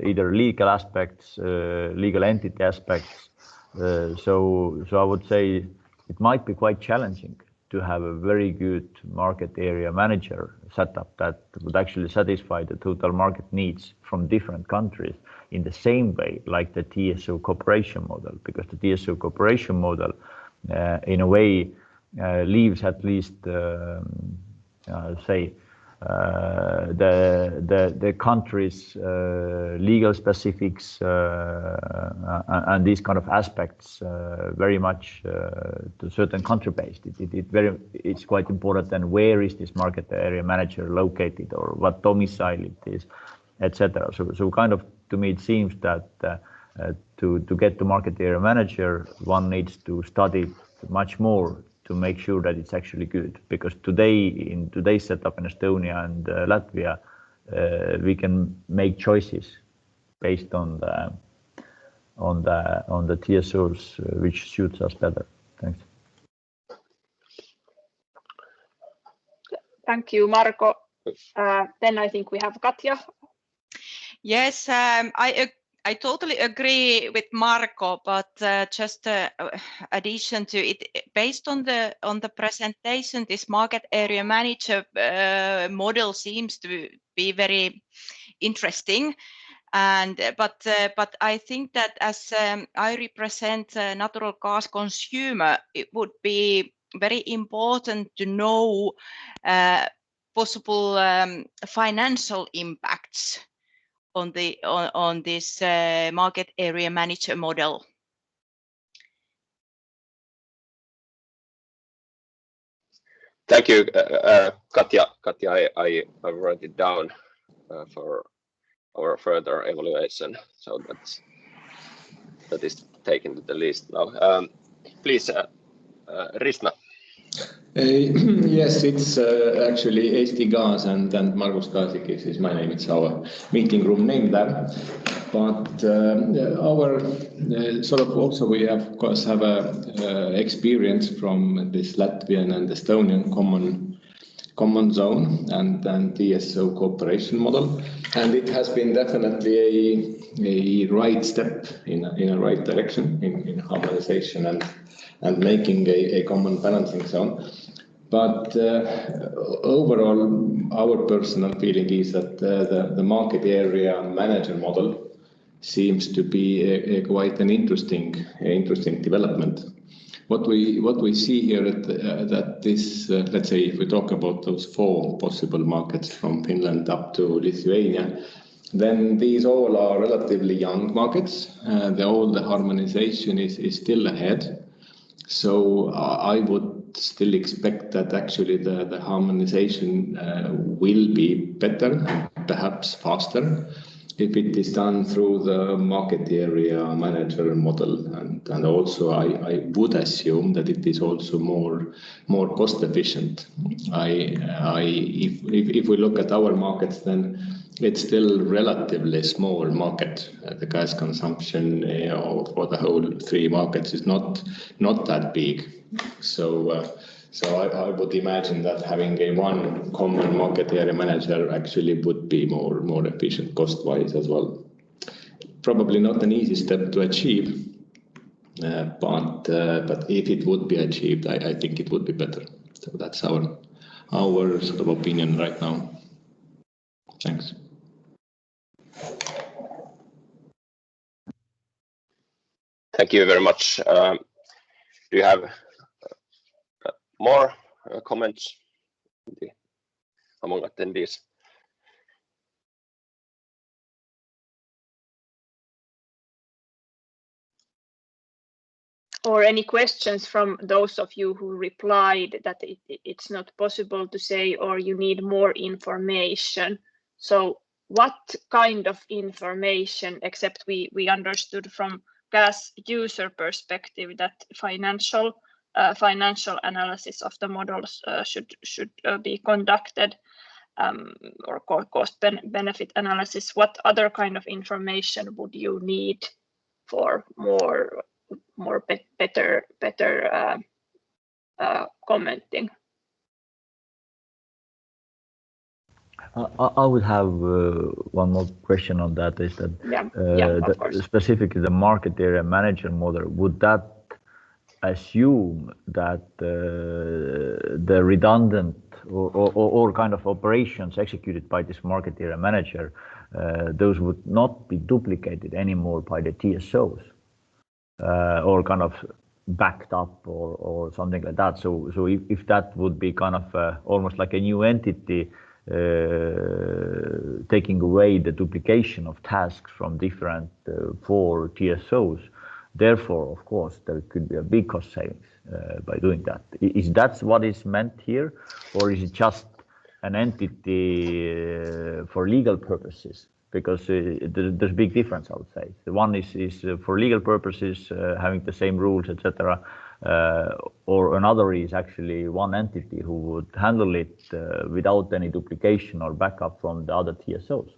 either legal aspects, legal entity aspects. So I would say it might be quite challenging to have a very good market area manager setup that would actually satisfy the total market needs from different countries in the same way like the TSO cooperation model, because the TSO cooperation model in a way leaves at least the country's legal specifics and these kind of aspects very much to certain country based. It's quite important then where is this market area manager located, or what domicile it is, etc. So kind of to me it seems that to get the market area manager, one needs to study much more to make sure that it's actually good, because today in today's setup in Estonia and Latvia, we can make choices based on the TSOs which suits us better. Thanks. Thank you, Marko. Then I think we have Katja. Yes, I totally agree with Marko, but just addition to it, based on the presentation, this market area manager model seems to be very interesting. But I think that as I represent a natural gas consumer, it would be very important to know possible financial impacts on this market area manager model. Thank you, Katja. I wrote it down for our further evaluation, so that is taken to the list now. Please, Risna. Yes, it's actually Eesti Gas and Margus Kaasikis is my name. It's our meeting room name there. But our sort of also we of course have a experience from this Latvian and Estonian common zone and TSO cooperation model, and it has been definitely a right step in a right direction in harmonization and making a common balancing zone. But overall, our personal feeling is that the market area manager model seems to be quite an interesting development. What we see here that this, let's say, if we talk about those 4 possible markets from Finland up to Lithuania, then these all are relatively young markets. The harmonization is still ahead. So I would still expect that actually the harmonization will be better, perhaps faster, if it is done through the market area manager model. And also I would assume that it is also more cost efficient. If we look at our markets, then it's still relatively small market. The gas consumption for the whole 3 markets is not that big. So I would imagine that having a one common market area manager actually would be more efficient cost-wise as well. Probably not an easy step to achieve, but if it would be achieved, I think it would be better. So that's our sort of opinion right now. Thanks. Thank you very much. Do you have more comments among attendees? Or any questions from those of you who replied that it's not possible to say, or you need more information. So what kind of information, except we understood from gas user perspective that financial analysis of the models should be conducted, or cost benefit analysis. What other kind of information would you need for better commenting? I would have one more question on that. Is that specifically the market area manager model? Would that assume that the redundant or kind of operations executed by this market area manager, those would not be duplicated anymore by the TSOs, or kind of backed up or something like that? So if that would be kind of almost like a new entity, taking away the duplication of tasks from different 4 TSOs. Therefore, of course, there could be a big cost savings by doing that. Is that what is meant here, or is it just an entity for legal purposes? Because there's a big difference, I would say. The one is for legal purposes, having the same rules, etc. Or another is actually one entity who would handle it without any duplication or backup from the other TSOs.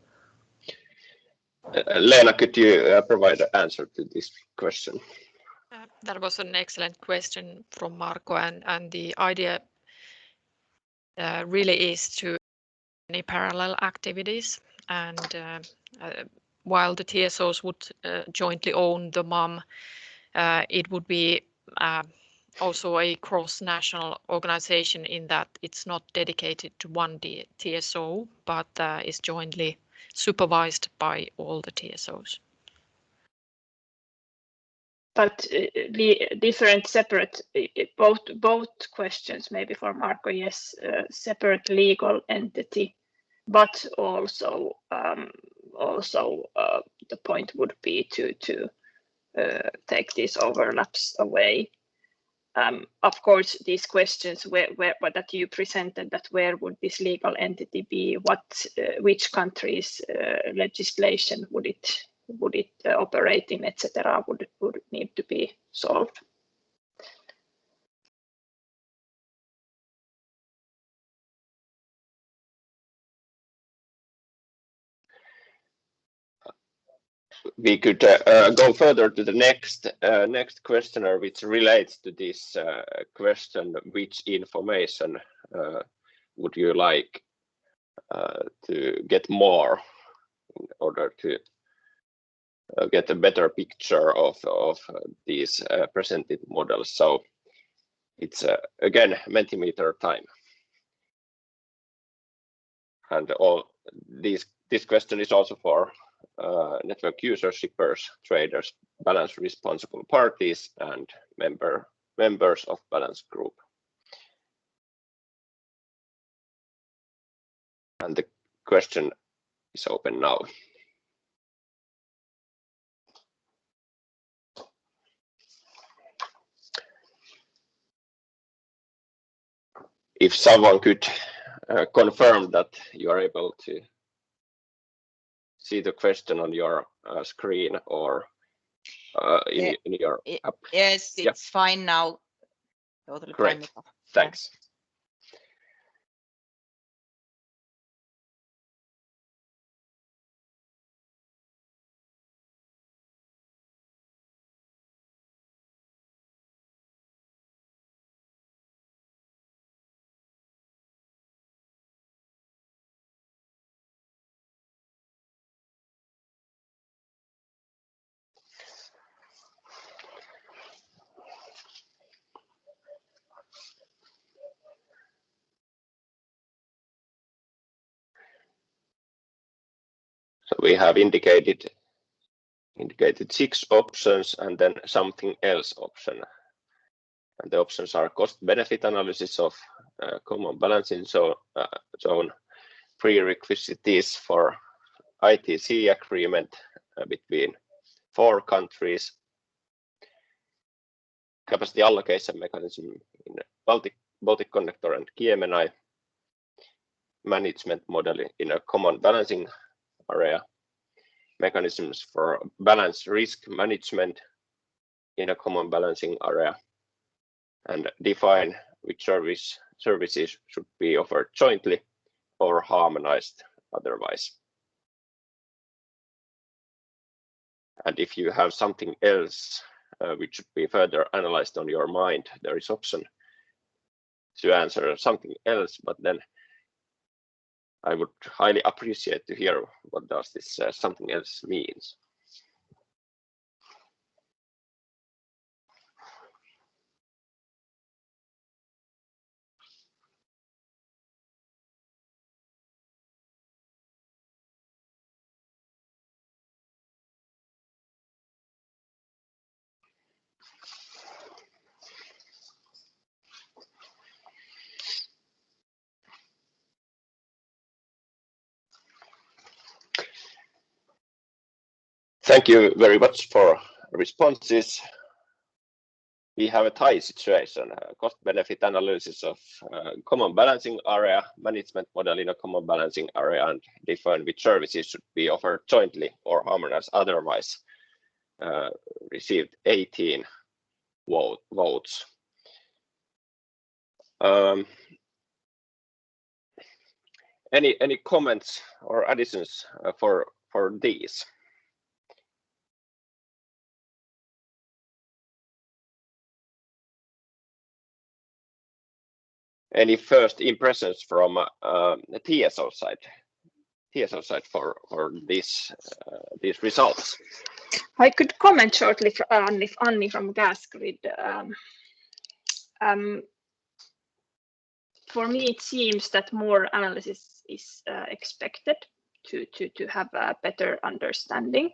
Leena, could you provide an answer to this question? That was an excellent question from Marco, and the idea really is to any parallel activities, and while the TSOs would jointly own the MAM, it would be also a cross-national organization in that it's not dedicated to one TSO, but is jointly supervised by all the TSOs. But different, separate, both questions, maybe for Marco, yes, separate legal entity, but also the point would be to take these overlaps away. Of course, these questions that you presented, that where would this legal entity be, which country's legislation would it operate in, etc., would need to be solved. We could go further to the next questionnaire, which relates to this question: which information would you like to get more in order to get a better picture of these presented models? So it's again Mentimeter time, and all this question is also for network users, shippers, traders, balance responsible parties, and members of balance group. And the question is open now. If someone could confirm that you are able to see the question on your screen or in your app. Yes, it's fine now. Totally great. Thanks. So we have indicated 6 options and then something else option. And the options are cost benefit analysis of common balancing zone, prerequisites for ITC agreement between 4 countries, capacity allocation mechanism in Baltic Connector and Kiemenai, management model in a common balancing area, mechanisms for balanced risk management in a common balancing area, and define which services should be offered jointly or harmonized otherwise. And if you have something else which should be further analyzed on your mind, there is option to answer something else, but then I would highly appreciate to hear what does this something else means. Thank you very much for responses. We have a tie situation, cost-benefit analysis of common balancing area, management model in a common balancing area, and define which services should be offered jointly or harmonized otherwise. Received 18 votes. Any comments or additions for these? Any first impressions from the TSO side? TSO side for these results. I could comment shortly for Anni from Gasgrid. For me, it seems that more analysis is expected to have a better understanding,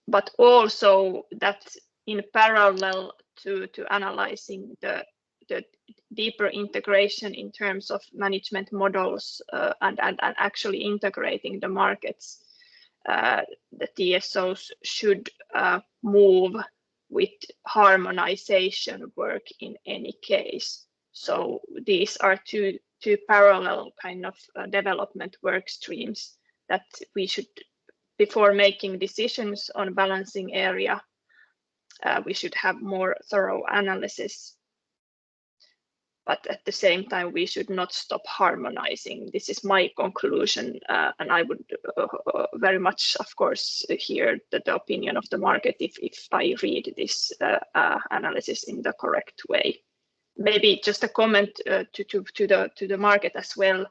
but also that in parallel to analyzing the deeper integration in terms of management models and actually integrating the markets, the TSOs should move with harmonization work in any case. So these are two parallel kind of development work streams that we should, before making decisions on balancing area, we should have more thorough analysis. But at the same time, we should not stop harmonizing. This is my conclusion, and I would very much, of course, hear the opinion of the market if I read this analysis in the correct way. Maybe just a comment to the market as well.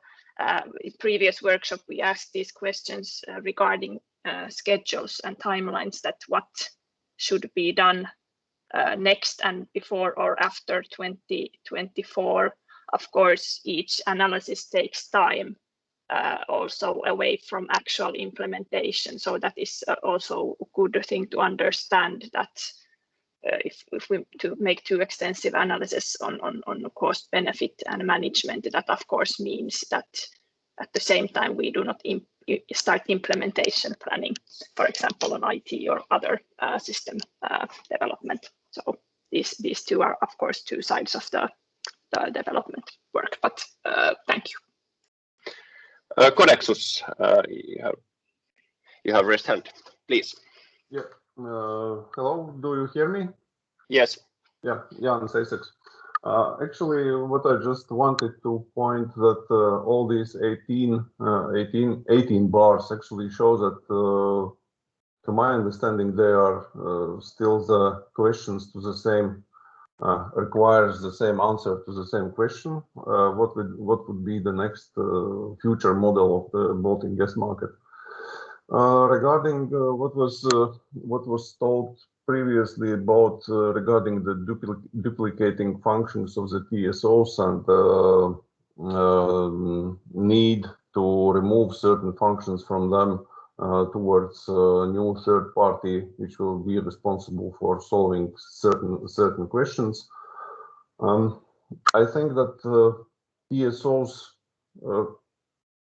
In previous workshop, we asked these questions regarding schedules and timelines, that what should be done next and before or after 2024. Of course, each analysis takes time, also away from actual implementation. So that is also a good thing to understand, that if we to make too extensive analysis on cost, benefit and management, that of course means that at the same time we do not start implementation planning, for example, on IT or other system development. So these two are, of course, two sides of the development work. But thank you. Connexus, you have raised hand, please. Yeah. Hello. Do you hear me? Yes. Yeah. Jan Seseks. Actually, what I just wanted to point that all these 18 bars actually show that. To my understanding, they are still the questions to the same, requires the same answer to the same question. What would be the next future model of the Baltic gas market? Regarding what was told previously about regarding the duplicating functions of the TSOs and need to remove certain functions from them towards a new third party, which will be responsible for solving certain questions. I think that TSOs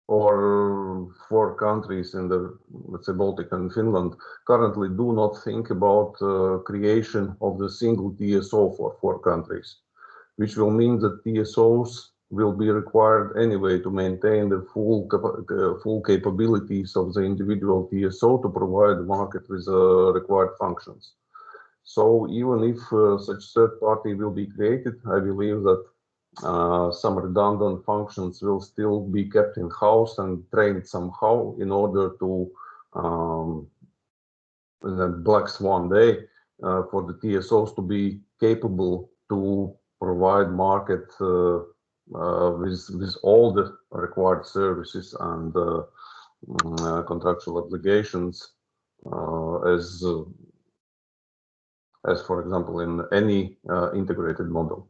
or 4 countries in the, let's say, Baltic and Finland currently do not think about creation of the single TSO for 4 countries, which will mean that TSOs will be required anyway to maintain the full capabilities of the individual TSO to provide the market with required functions. So even if such third party will be created, I believe that some redundant functions will still be kept in-house and trained somehow in order to the black swan day for the TSOs to be capable to provide market with all the required services and contractual obligations as for example in any integrated model.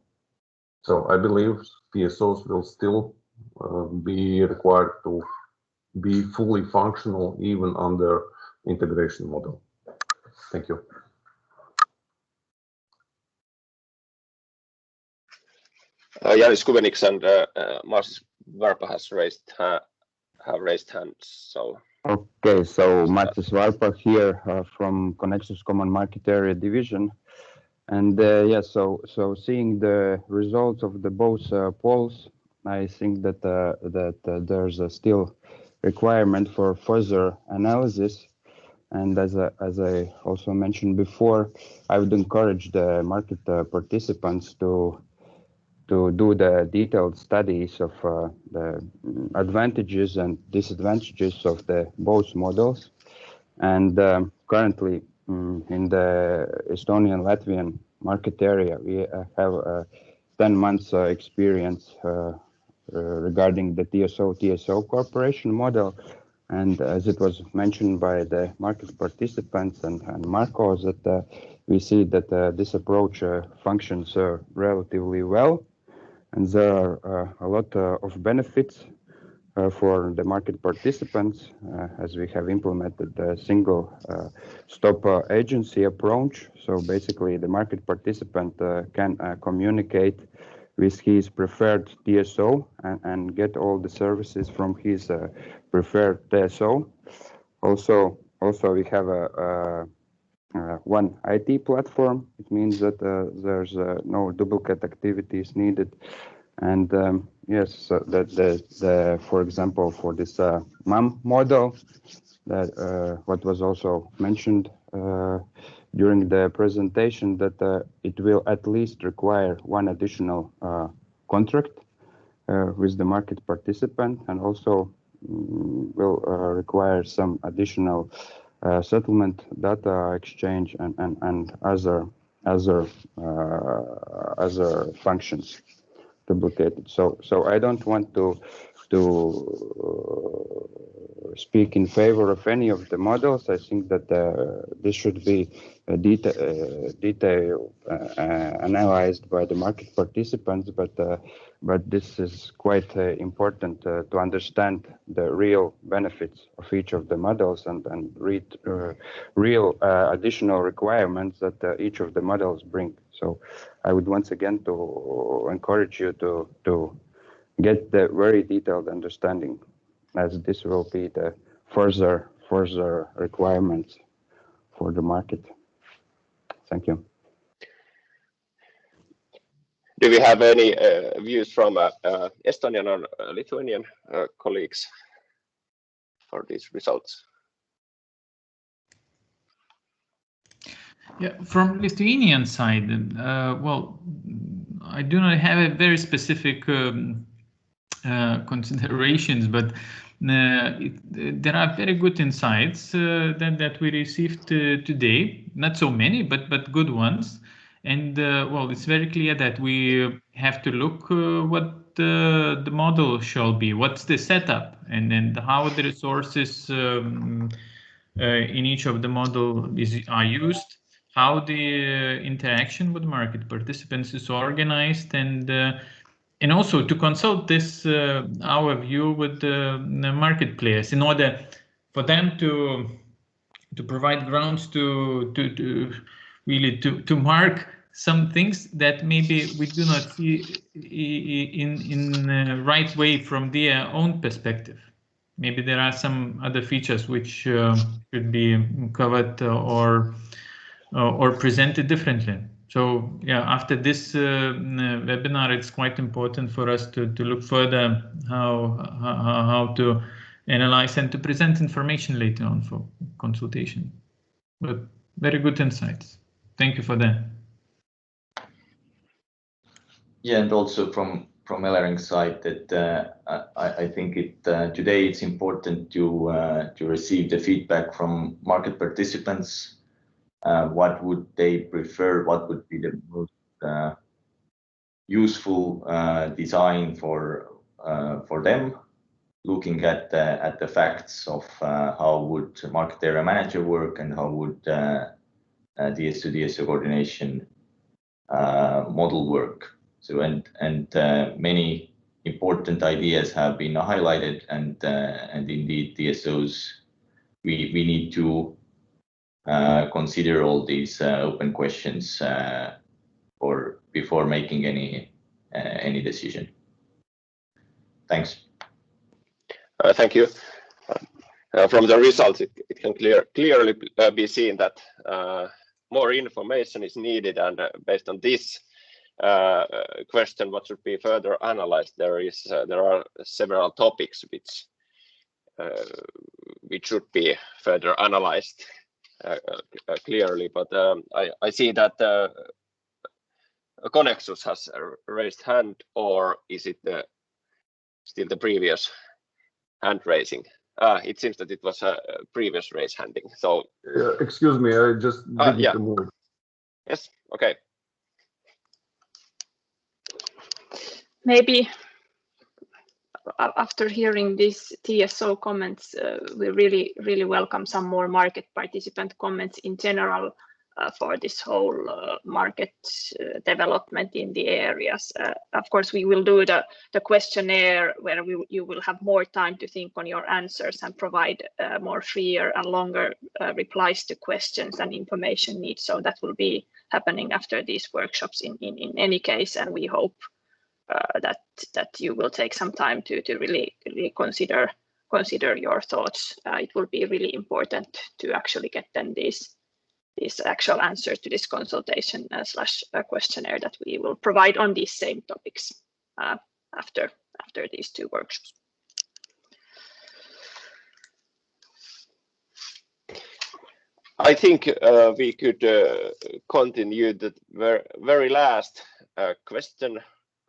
So I believe TSOs will still be required to be fully functional even under integration model. Thank you. Janis Kubeniks and Martis Varpa have raised hands. So okay, so Martis Varpa here from Connexus Common Market Area Division, and yeah, so seeing the results of the both polls, I think that there's a still requirement for further analysis. And as I also mentioned before, I would encourage the market participants to do the detailed studies of the advantages and disadvantages of the both models. And currently in the Estonian Latvian market area, we have 10 months experience regarding the TSO cooperation model. And as it was mentioned by the market participants and Marco, that we see that this approach functions relatively well. And there are a lot of benefits for the market participants as we have implemented the single stop agency approach. So basically the market participant can communicate with his preferred TSO and get all the services from his preferred TSO. Also we have a one IT platform. It means that there's no duplicate activities needed. And yes, for example, for this MAM model, that what was also mentioned during the presentation, that it will at least require one additional contract with the market participant, and also will require some additional settlement data exchange and other functions duplicated. So I don't want to speak in favor of any of the models. I think that this should be detailed analyzed by the market participants, but this is quite important to understand the real benefits of each of the models and read real additional requirements that each of the models bring. So I would once again to encourage you to get the very detailed understanding, as this will be the further requirements for the market. Thank you. Do we have any views from Estonian or Lithuanian colleagues for these results? Yeah, from Lithuanian side, well, I do not have a very specific considerations, but there are very good insights that we received today. Not so many, but good ones. And well, it's very clear that we have to look what the model shall be, what's the setup, and then how the resources in each of the model are used, how the interaction with market participants is organized, and also to consult this our view with the market players in order for them to provide grounds to really to mark some things that maybe we do not see in the right way from their own perspective. Maybe there are some other features which should be covered or presented differently. So yeah, after this webinar, it's quite important for us to look further how to analyze and to present information later on for consultation. But very good insights. Thank you for that. Yeah, and also from Ellering's side, that I think today it's important to receive the feedback from market participants. What would they prefer? What would be the most useful design for them? Looking at the facts of how would market area manager work and how would TSO coordination model work. So and many important ideas have been highlighted, and indeed TSOs we need to consider all these open questions before making any decision. Thanks. Thank you. From the results, it can clearly be seen that more information is needed, and based on this question, what should be further analyzed, there are several topics which should be further analyzed clearly. But I see that Connexus has raised hand, or is it still the previous hand raising? It seems that it was a previous raise handing. So excuse me, I just didn't move. Yes. Okay. Maybe after hearing these TSO comments, we really welcome some more market participant comments in general for this whole market development in the areas. Of course, we will do the questionnaire where you will have more time to think on your answers and provide more freer and longer replies to questions and information needs. So that will be happening after these workshops in any case, and we hope that you will take some time to really consider your thoughts. It will be really important to actually get them these actual answers to this consultation / questionnaire that we will provide on these same topics after these two workshops. I think we could continue the very last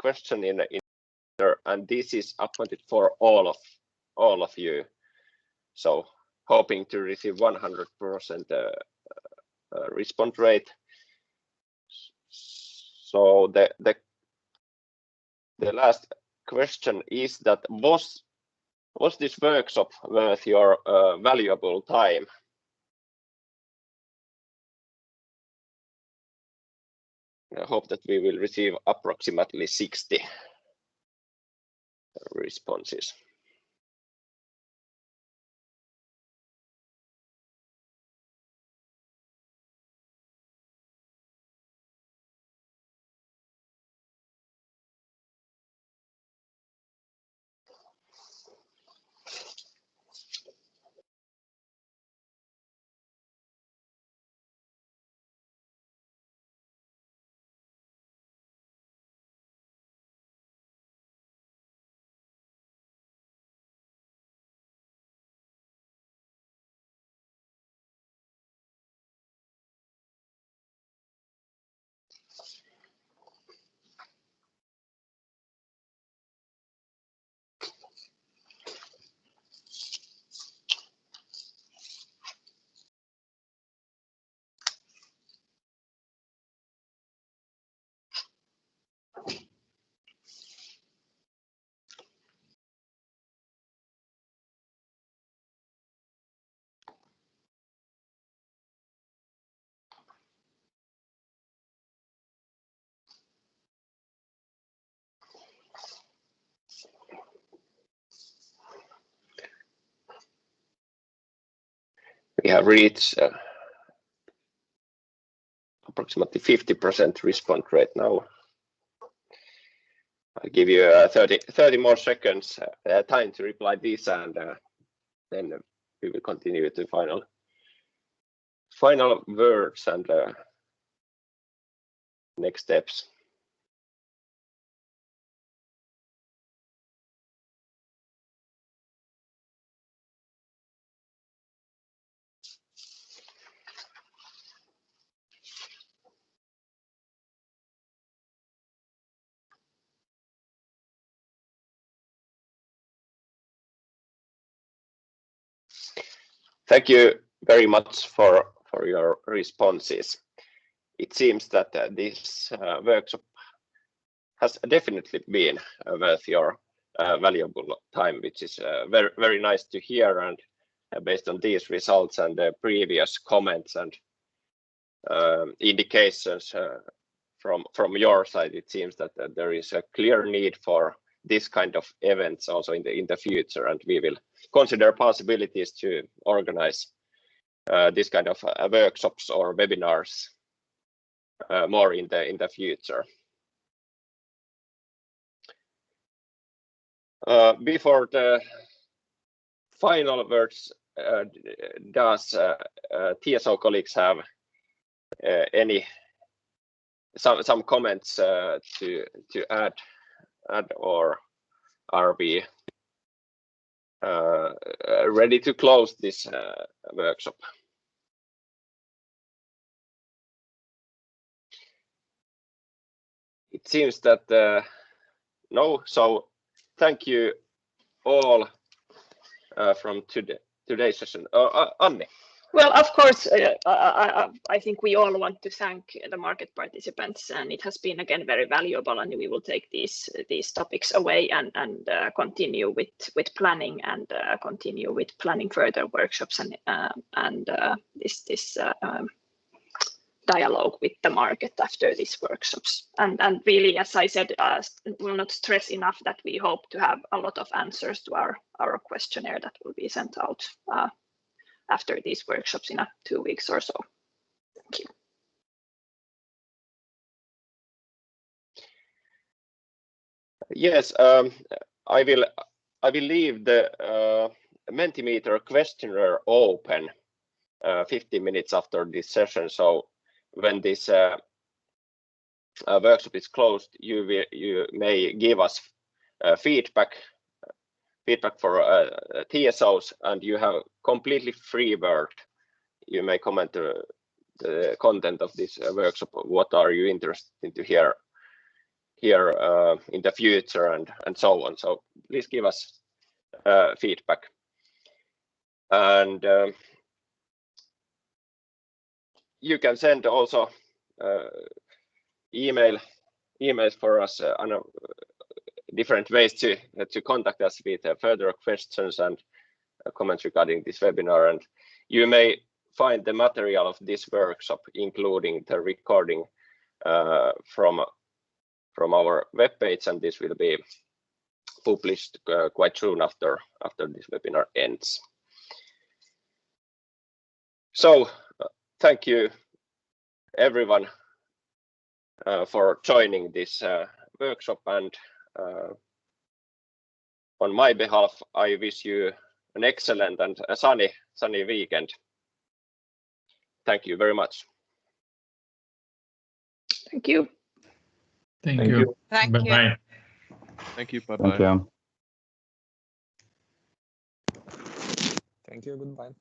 question in there, and this is appointed for all of you. So hoping to receive 100% response rate. So the last question is that was this workshop worth your valuable time? I hope that we will receive approximately 60 responses. We have reached approximately 50% response rate now. I'll give you 30 more seconds time to reply this, and then we will continue to final words and next steps. Thank you very much for your responses. It seems that this workshop has definitely been worth your valuable time, which is very nice to hear. And based on these results and the previous comments and indications from your side, it seems that there is a clear need for this kind of events also in the future, and we will consider possibilities to organize this kind of workshops or webinars more in the future. Before the final words, does TSO colleagues have some comments to add, or are we ready to close this workshop? It seems that no, so thank you all from today's session. Anni. Well, of course, I think we all want to thank the market participants, and it has been again very valuable, and we will take these topics away and continue with planning and continue with planning further workshops and this dialogue with the market after these workshops. And really, as I said, will not stress enough that we hope to have a lot of answers to our questionnaire that will be sent out after these workshops in 2 weeks or so. Thank you. Yes, I will leave the Mentimeter questionnaire open 15 minutes after this session. So when this workshop is closed, you may give us feedback for TSOs, and you have completely free word. You may comment the content of this workshop. What are you interested to hear in the future, and so on. So please give us feedback. And you can send also emails for us on different ways to contact us with further questions and comments regarding this webinar. And you may find the material of this workshop, including the recording, from our webpage, and this will be published quite soon after this webinar ends. So thank you everyone for joining this workshop, and on my behalf, I wish you an excellent and a sunny weekend. Thank you very much. Thank you. Thank you. Thank you. Bye-bye. Thank you. Bye-bye. Thank you. Thank you. Goodbye.